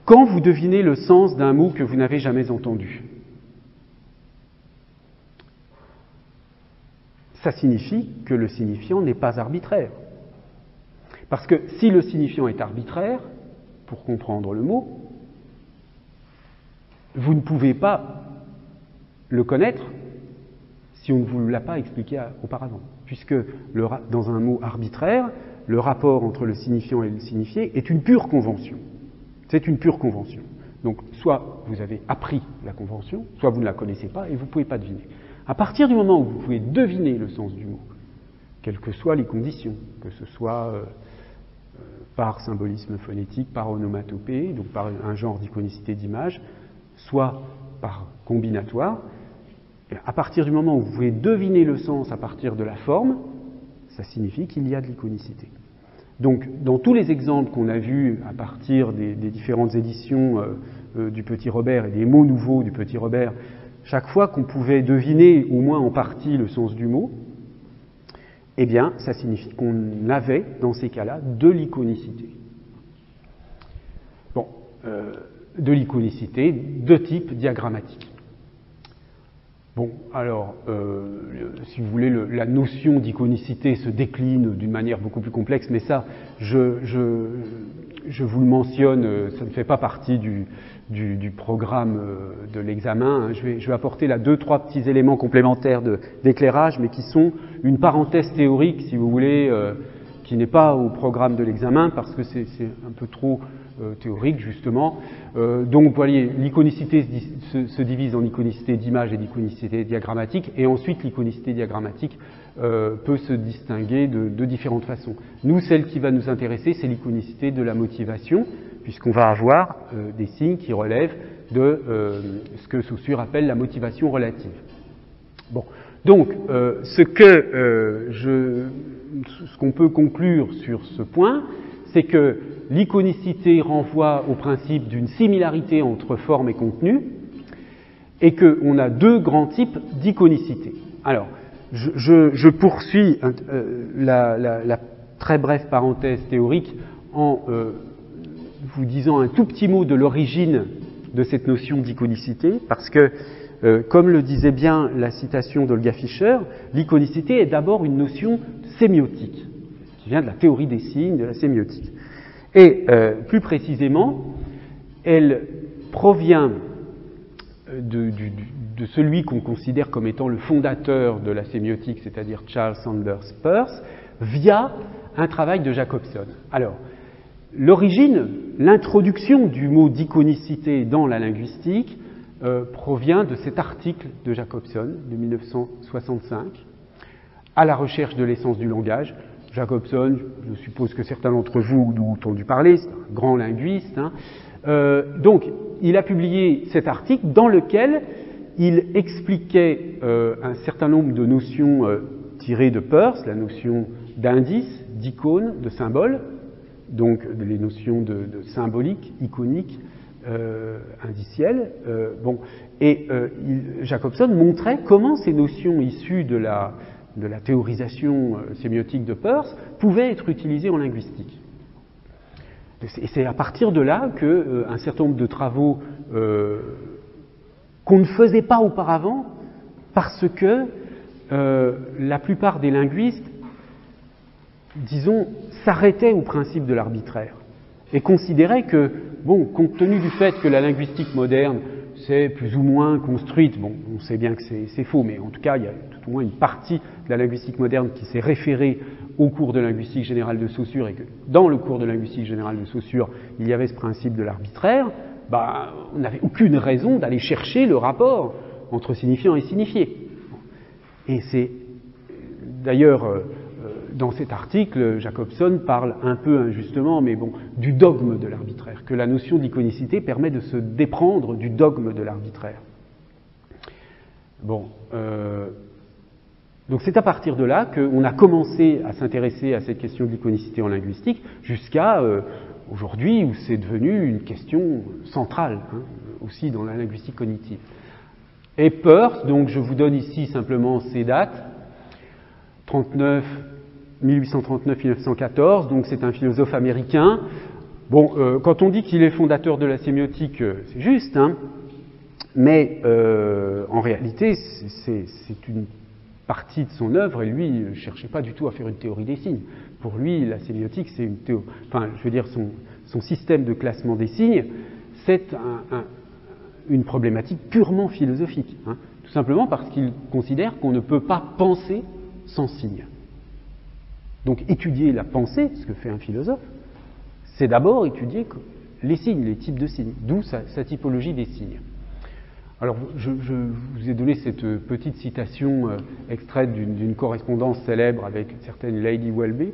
[SPEAKER 1] quand vous devinez le sens d'un mot que vous n'avez jamais entendu, ça signifie que le signifiant n'est pas arbitraire. Parce que si le signifiant est arbitraire, pour comprendre le mot, vous ne pouvez pas le connaître si on ne vous l'a pas expliqué auparavant. Puisque dans un mot arbitraire, le rapport entre le signifiant et le signifié est une pure convention. C'est une pure convention. Donc, soit vous avez appris la convention, soit vous ne la connaissez pas et vous ne pouvez pas deviner. À partir du moment où vous pouvez deviner le sens du mot, quelles que soient les conditions, que ce soit par symbolisme phonétique, par onomatopée, donc par un genre d'iconicité d'image, soit par combinatoire, à partir du moment où vous pouvez deviner le sens à partir de la forme, ça signifie qu'il y a de l'iconicité. Donc, dans tous les exemples qu'on a vus à partir des différentes éditions du Petit Robert et des mots nouveaux du Petit Robert, chaque fois qu'on pouvait deviner au moins en partie le sens du mot, eh bien, ça signifie qu'on avait, dans ces cas-là, de l'iconicité. Bon, de l'iconicité de type diagrammatique. Bon, alors, si vous voulez, la notion d'iconicité se décline d'une manière beaucoup plus complexe, mais ça, je vous le mentionne, ça ne fait pas partie du programme de l'examen. Je vais apporter là 2-3 petits éléments complémentaires d'éclairage, mais qui sont une parenthèse théorique, si vous voulez, qui n'est pas au programme de l'examen, parce que c'est un peu trop théorique, justement. Donc, vous voyez, l'iconicité se divise en iconicité d'image et d'iconicité diagrammatique, et ensuite l'iconicité diagrammatique peut se distinguer de différentes façons. Nous, celle qui va nous intéresser, c'est l'iconicité de la motivation, puisqu'on va avoir des signes qui relèvent de ce que Saussure appelle la motivation relative. Bon, donc, ce qu'on peut conclure sur ce point, c'est que l'iconicité renvoie au principe d'une similarité entre forme et contenu, et qu'on a 2 grands types d'iconicité. Alors, je poursuis la très brève parenthèse théorique en vous disant un tout petit mot de l'origine de cette notion d'iconicité, parce que, comme le disait bien la citation d'Olga Fischer, l'iconicité est d'abord une notion sémiotique, qui vient de la théorie des signes, de la sémiotique. Et plus précisément, elle provient de celui qu'on considère comme étant le fondateur de la sémiotique, c'est-à-dire Charles Sanders Peirce, via un travail de Jacobson. Alors, l'origine, l'introduction du mot d'iconicité dans la linguistique provient de cet article de Jacobson de 1965, à la recherche de l'essence du langage. Jacobson, je suppose que certains d'entre vous ont entendu parler, c'est un grand linguiste. Donc, il a publié cet article dans lequel il expliquait un certain nombre de notions tirées de Peirce, la notion d'indice, d'icône, de symbole, donc les notions de symbolique, iconique, indicielle. Jacobson montrait comment ces notions issues de la théorisation sémiotique de Peirce pouvaient être utilisées en linguistique. Et c'est à partir de là qu'un certain nombre de travaux qu'on ne faisait pas auparavant, parce que la plupart des linguistes, disons, s'arrêtaient au principe de l'arbitraire et considéraient que, bon, compte tenu du fait que la linguistique moderne c'est plus ou moins construite, bon, on sait bien que c'est faux, mais en tout cas, il y a tout au moins une partie de la linguistique moderne qui s'est référée au cours de linguistique générale de Saussure, et que dans le cours de linguistique générale de Saussure, il y avait ce principe de l'arbitraire, on n'avait aucune raison d'aller chercher le rapport entre signifiant et signifié. Et c'est d'ailleurs, dans cet article, Jacobson parle un peu injustement, mais bon, du dogme de l'arbitraire, que la notion d'iconicité permet de se déprendre du dogme de l'arbitraire. Bon, donc c'est à partir de là qu'on a commencé à s'intéresser à cette question de l'iconicité en linguistique, jusqu'à aujourd'hui où c'est devenu une question centrale, aussi dans la linguistique cognitive. Et Peirce, donc je vous donne ici simplement ces dates, 1839-1914, donc c'est un philosophe américain. Bon, quand on dit qu'il est fondateur de la sémiotique, c'est juste, mais en réalité, c'est une partie de son œuvre, et lui, il ne cherchait pas du tout à faire une théorie des signes. Pour lui, la sémiotique, c'est une théorie, enfin, je veux dire, son système de classement des signes, c'est une problématique purement philosophique, tout simplement parce qu'il considère qu'on ne peut pas penser sans signes. Donc étudier la pensée, ce que fait un philosophe, c'est d'abord étudier les signes, les types de signes, d'où sa typologie des signes. Alors je vous ai donné cette petite citation extraite d'une correspondance célèbre avec une certaine Lady Welby,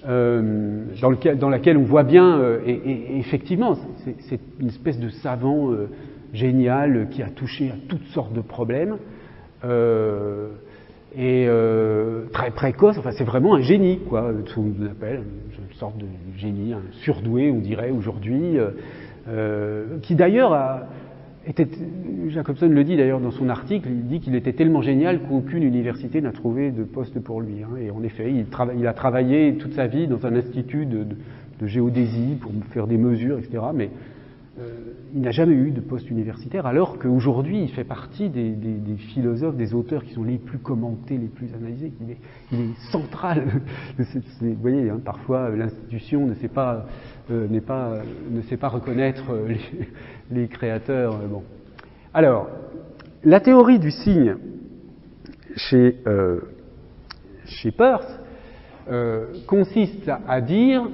[SPEAKER 1] dans laquelle on voit bien, et effectivement, c'est une espèce de savant génial qui a touché à toutes sortes de problèmes, très précoce, enfin c'est vraiment un génie, quoi, ce qu'on appelle une sorte de génie, un surdoué, on dirait aujourd'hui, qui d'ailleurs Jacobson le dit d'ailleurs dans son article, il dit qu'il était tellement génial qu'aucune université n'a trouvé de poste pour lui, et en effet, il a travaillé toute sa vie dans un institut de géodésie pour faire des mesures, etc., mais il n'a jamais eu de poste universitaire, alors qu'aujourd'hui, il fait partie des philosophes, des auteurs qui sont les plus commentés, les plus analysés. Il est central. Vous voyez, hein, parfois, l'institution ne sait pas reconnaître les créateurs. Bon. Alors, la théorie du signe chez Peirce consiste à dire,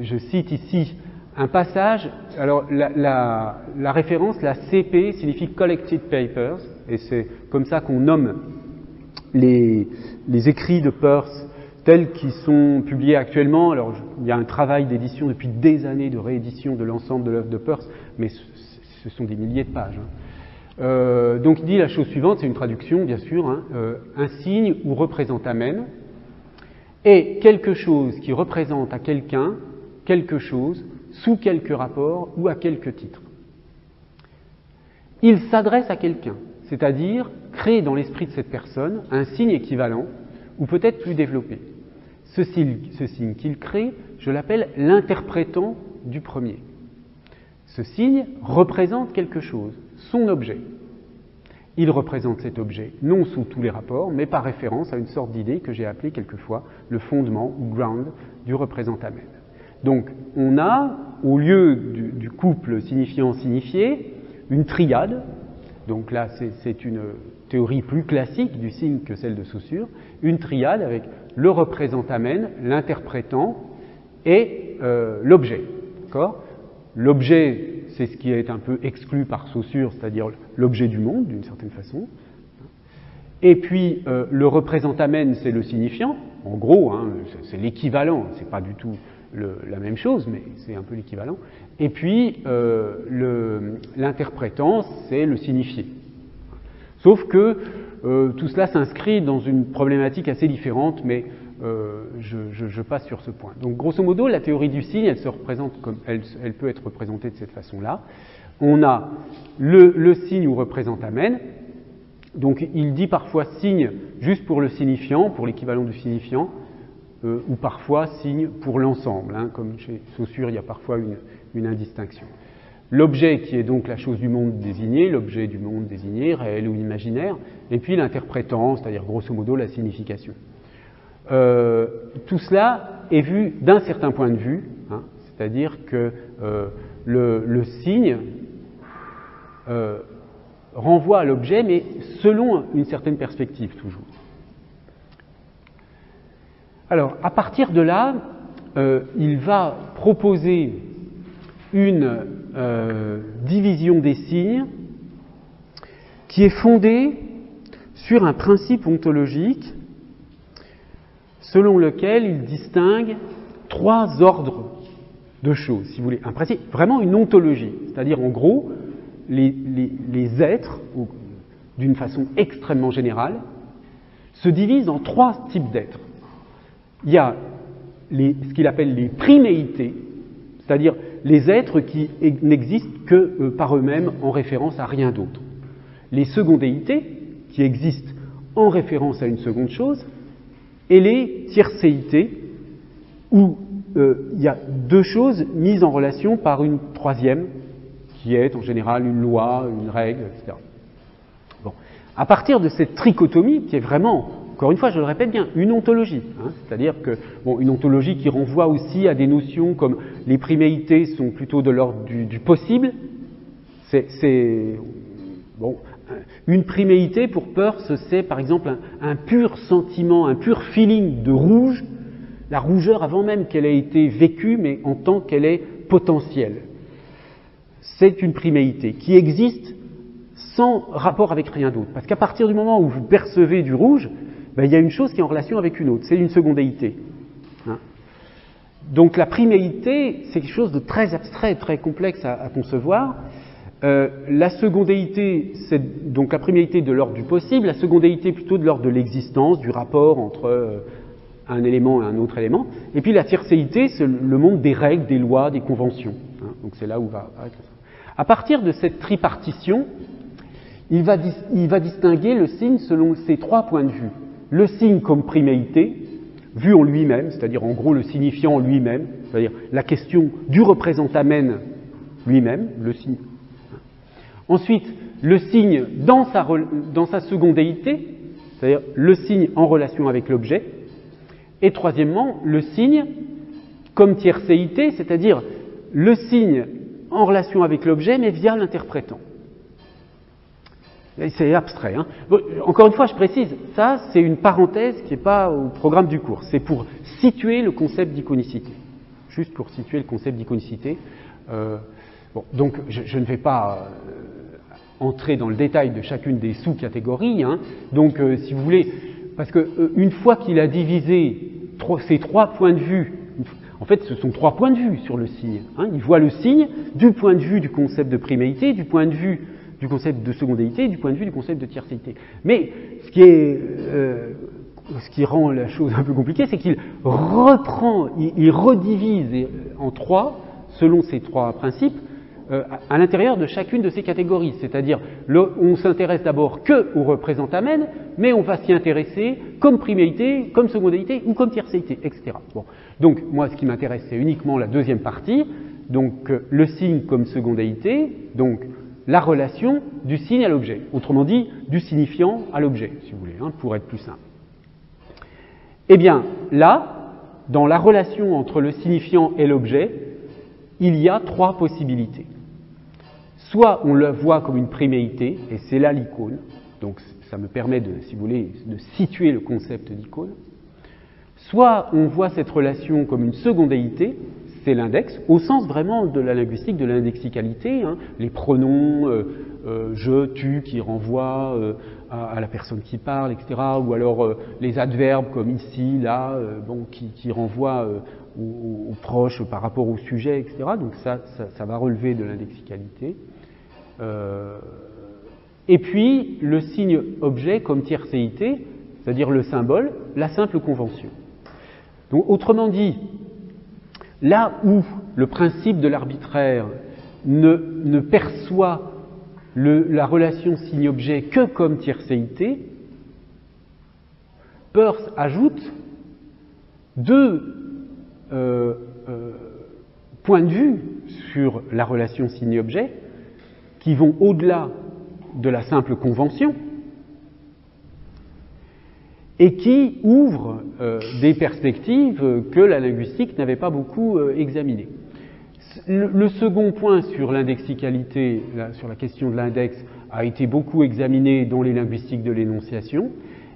[SPEAKER 1] je cite ici un passage, alors la référence, la CP, signifie Collected Papers, et c'est comme ça qu'on nomme les écrits de Peirce tels qu'ils sont publiés actuellement. Alors il y a un travail d'édition depuis des années de réédition de l'ensemble de l'œuvre de Peirce, mais ce sont des milliers de pages. Donc il dit la chose suivante, c'est une traduction bien sûr, hein, un signe ou représente amène, est quelque chose qui représente à quelqu'un quelque chose sous quelque rapport ou à quelque titre. Il s'adresse à quelqu'un, c'est-à-dire crée dans l'esprit de cette personne un signe équivalent ou peut-être plus développé. Ce signe qu'il crée, je l'appelle l'interprétant du premier. Ce signe représente quelque chose, son objet. Il représente cet objet, non sous tous les rapports, mais par référence à une sorte d'idée que j'ai appelée quelquefois le fondement ou ground du représentamène. Donc, on a, au lieu du couple signifiant-signifié, une triade. Donc là, c'est une théorie plus classique du signe que celle de Saussure. Une triade avec le représentamène, l'interprétant et l'objet. D'accord ? L'objet, c'est ce qui est un peu exclu par Saussure, c'est-à-dire l'objet du monde, d'une certaine façon. Et puis, le représentamène, c'est le signifiant. En gros, hein, c'est l'équivalent, c'est pas du tout la même chose, mais c'est un peu l'équivalent. Et puis, l'interprétant, c'est le signifié. Sauf que tout cela s'inscrit dans une problématique assez différente, mais je passe sur ce point. Donc, grosso modo, la théorie du signe, elle se représente comme elle peut être représentée de cette façon-là. On a le signe ou représentamène. Donc, il dit parfois signe juste pour le signifiant, pour l'équivalent du signifiant, ou parfois signe pour l'ensemble, hein, comme chez Saussure, il y a parfois une indistinction. L'objet qui est donc la chose du monde désignée, l'objet du monde désigné, réel ou imaginaire, et puis l'interprétant, c'est-à-dire grosso modo la signification. Tout cela est vu d'un certain point de vue, hein, c'est-à-dire que le signe renvoie à l'objet, mais selon une certaine perspective toujours. Alors, à partir de là, il va proposer une division des signes qui est fondée sur un principe ontologique selon lequel il distingue trois ordres de choses, si vous voulez. Un principe, vraiment une ontologie, c'est-à-dire en gros, les êtres, d'une façon extrêmement générale, se divisent en trois types d'êtres. Il y a ce qu'il appelle les priméités, c'est-à-dire les êtres qui n'existent que par eux-mêmes en référence à rien d'autre. Les secondéités, qui existent en référence à une seconde chose, et les tiercéités, où il y a deux choses mises en relation par une troisième, qui est en général une loi, une règle, etc. Bon. À partir de cette trichotomie, qui est vraiment, encore une fois, je le répète bien, une ontologie, hein, c'est-à-dire que, bon, une ontologie qui renvoie aussi à des notions comme les priméités sont plutôt de l'ordre du possible, bon, une priméité pour Peirce, c'est par exemple un pur sentiment, un pur feeling de rouge, la rougeur avant même qu'elle ait été vécue, mais en tant qu'elle est potentielle. C'est une priméité qui existe sans rapport avec rien d'autre. Parce qu'à partir du moment où vous percevez du rouge, ben, il y a une chose qui est en relation avec une autre, c'est une secondéité. Hein. Donc la priméité, c'est quelque chose de très abstrait, très complexe à concevoir. La secondéité, c'est donc la priméité de l'ordre du possible, la secondéité plutôt de l'ordre de l'existence, du rapport entre un élément et un autre élément. Et puis la tiercéité, c'est le monde des règles, des lois, des conventions. Hein. Donc c'est là où va être ça. À partir de cette tripartition, il va distinguer le signe selon ces trois points de vue. Le signe comme priméité, vu en lui-même, c'est-à-dire en gros le signifiant en lui-même, c'est-à-dire la question du représentamène lui-même, le signe. Ensuite, le signe dans sa secondéité, c'est-à-dire le signe en relation avec l'objet. Et troisièmement, le signe comme tiercéité, c'est-à-dire le signe en relation avec l'objet, mais via l'interprétant. C'est abstrait. Hein. Bon, encore une fois, je précise, ça c'est une parenthèse qui n'est pas au programme du cours. C'est pour situer le concept d'iconicité. Juste pour situer le concept d'iconicité. Bon, donc je ne vais pas entrer dans le détail de chacune des sous-catégories. Hein. Donc si vous voulez, parce qu'une fois qu'il a divisé ces trois points de vue, en fait ce sont trois points de vue sur le signe. Hein. Il voit le signe du point de vue du concept de priméité, du point de vue du concept de secondéité et du point de vue du concept de tiercéité. Mais ce qui rend la chose un peu compliquée, c'est qu'il reprend, il redivise en trois, selon ces trois principes, à l'intérieur de chacune de ces catégories. C'est-à-dire, on s'intéresse d'abord que au représentamen, mais on va s'y intéresser comme priméité, comme secondéité ou comme tiercéité, etc. Bon. Donc, moi, ce qui m'intéresse, c'est uniquement la deuxième partie, donc le signe comme secondéité, donc la relation du signe à l'objet, autrement dit, du signifiant à l'objet, si vous voulez, hein, pour être plus simple. Eh bien, là, dans la relation entre le signifiant et l'objet, il y a trois possibilités. Soit on le voit comme une priméité, et c'est là l'icône, donc ça me permet de, si vous voulez, de situer le concept d'icône. Soit on voit cette relation comme une secondéité, c'est l'index, au sens vraiment de la linguistique, de l'indexicalité, hein, les pronoms, je, tu, qui renvoient à la personne qui parle, etc., ou alors les adverbes comme ici, là, bon, qui renvoient aux proches par rapport au sujet, etc. Donc ça va relever de l'indexicalité. Et puis le signe objet comme tiercéité, c'est-à-dire le symbole, la simple convention. Donc autrement dit, là où le principe de l'arbitraire ne perçoit la relation signe-objet que comme tiercéité, Peirce ajoute deux points de vue sur la relation signe-objet qui vont au-delà de la simple convention et qui ouvrent des perspectives que la linguistique n'avait pas beaucoup examinées. Le second point sur l'indexicalité, sur la question de l'index, a été beaucoup examiné dans les linguistiques de l'énonciation.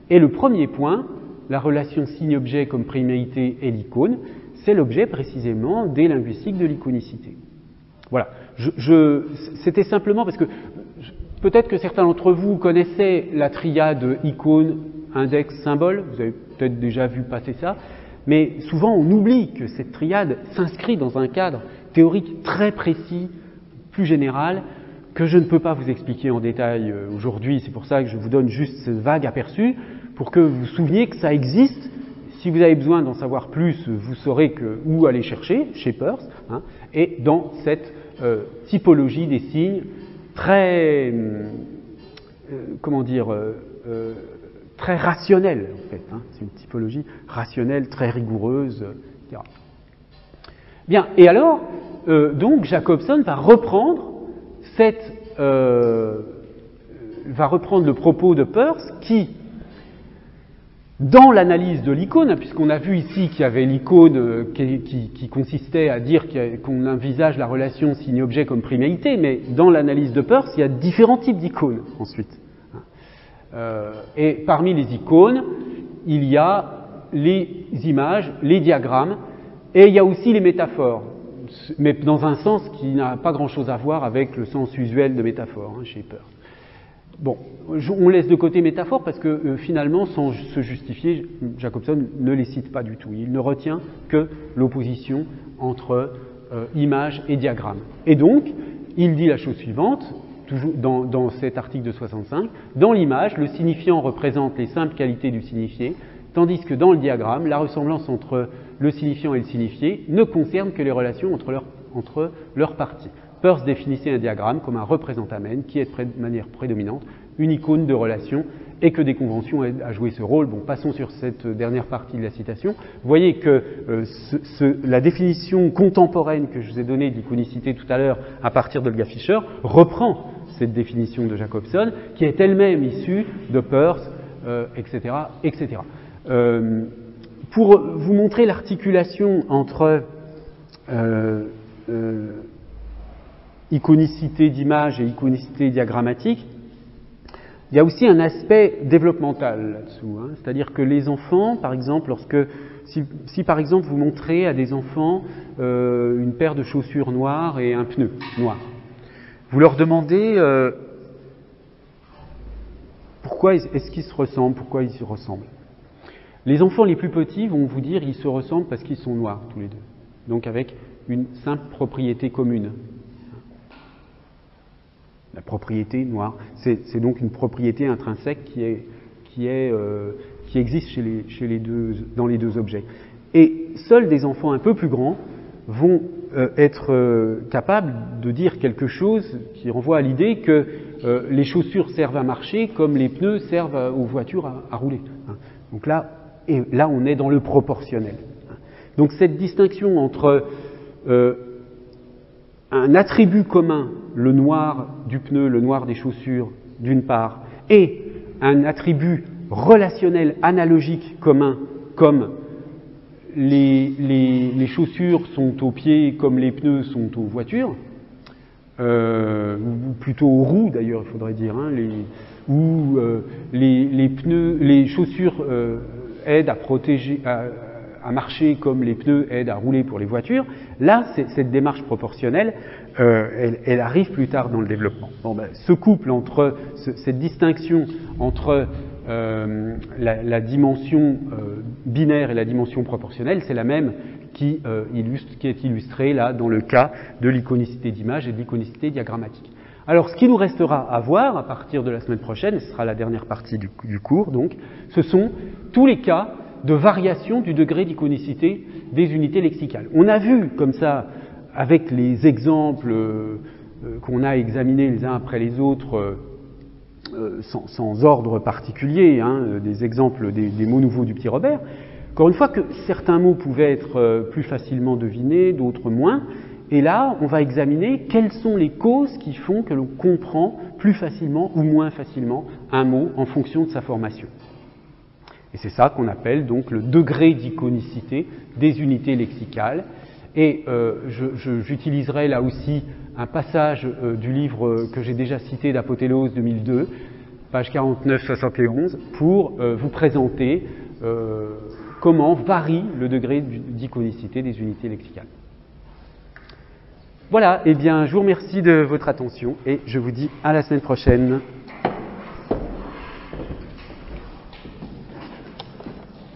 [SPEAKER 1] Et le premier point, la relation signe-objet comme priméité et l'icône, c'est l'objet précisément des linguistiques de l'iconicité. Voilà. C'était simplement parce que peut-être que certains d'entre vous connaissaient la triade icône, index, symbole, vous avez peut-être déjà vu passer ça, mais souvent on oublie que cette triade s'inscrit dans un cadre théorique très précis, plus général, que je ne peux pas vous expliquer en détail aujourd'hui. C'est pour ça que je vous donne juste ce vague aperçu, pour que vous vous souveniez que ça existe. Si vous avez besoin d'en savoir plus, vous saurez où aller chercher, chez Peirce, hein, et dans cette typologie des signes très, très rationnelle, en fait. Hein. C'est une typologie rationnelle, très rigoureuse, etc. Bien, et alors, donc Jacobson va reprendre le propos de Peirce qui, dans l'analyse de l'icône, puisqu'on a vu ici qu'il y avait l'icône qui consistait à dire qu'on envisage la relation signe-objet comme priméité, mais dans l'analyse de Peirce, il y a différents types d'icônes ensuite. Et parmi les icônes, il y a les images, les diagrammes, et il y a aussi les métaphores, mais dans un sens qui n'a pas grand-chose à voir avec le sens usuel de métaphore, hein, chez Peirce. Bon, on laisse de côté métaphore parce que finalement, sans se justifier, Jacobson ne les cite pas du tout. Il ne retient que l'opposition entre image et diagramme. Et donc, il dit la chose suivante, toujours dans cet article de 65, dans l'image, le signifiant représente les simples qualités du signifié, tandis que dans le diagramme, la ressemblance entre le signifiant et le signifié ne concerne que les relations entre leurs parties. Peirce définissait un diagramme comme un représentamen qui est de manière prédominante une icône de relation et que des conventions aident à jouer ce rôle. Bon, passons sur cette dernière partie de la citation. Vous voyez que la définition contemporaine que je vous ai donnée de l'iconicité tout à l'heure à partir d'Olga Fischer reprend cette définition de Jacobson, qui est elle-même issue de Peirce, etc., etc. Pour vous montrer l'articulation entre iconicité d'image et iconicité diagrammatique, il y a aussi un aspect développemental là-dessous. Hein. C'est-à-dire que les enfants, par exemple, si par exemple vous montrez à des enfants une paire de chaussures noires et un pneu noir, vous leur demandez pourquoi est-ce qu'ils se ressemblent, pourquoi ils se ressemblent. Les enfants les plus petits vont vous dire ils se ressemblent parce qu'ils sont noirs tous les deux, donc avec une simple propriété commune. La propriété noire, c'est donc une propriété intrinsèque qui existe dans les deux objets. Et seuls des enfants un peu plus grands vont être capables de dire quelque chose qui renvoie à l'idée que les chaussures servent à marcher comme les pneus servent aux voitures à rouler. Donc là, on est dans le proportionnel. Donc cette distinction entre un attribut commun, le noir du pneu, le noir des chaussures, d'une part, et un attribut relationnel analogique commun, comme les chaussures sont aux pieds comme les pneus sont aux voitures, ou plutôt aux roues d'ailleurs, il faudrait dire, hein, les chaussures aident à protéger, à marcher comme les pneus aident à rouler pour les voitures. Là, cette démarche proportionnelle, elle arrive plus tard dans le développement. Bon, ce couple entre cette distinction entre la dimension binaire et la dimension proportionnelle, c'est la même qui est illustrée là dans le cas de l'iconicité d'image et de l'iconicité diagrammatique. Alors, ce qui nous restera à voir à partir de la semaine prochaine, et ce sera la dernière partie du cours, donc, ce sont tous les cas de variation du degré d'iconicité des unités lexicales. On a vu comme ça, avec les exemples qu'on a examinés les uns après les autres, sans ordre particulier, hein, des exemples des mots nouveaux du petit Robert, encore une fois que certains mots pouvaient être plus facilement devinés, d'autres moins, et là on va examiner quelles sont les causes qui font que l'on comprend plus facilement ou moins facilement un mot en fonction de sa formation. Et c'est ça qu'on appelle donc le degré d'iconicité des unités lexicales. Et j'utiliserai là aussi un passage du livre que j'ai déjà cité d'Apothéose 2002, page 49-71, pour vous présenter comment varie le degré d'iconicité des unités lexicales. Voilà, eh bien je vous remercie de votre attention et je vous dis à la semaine prochaine.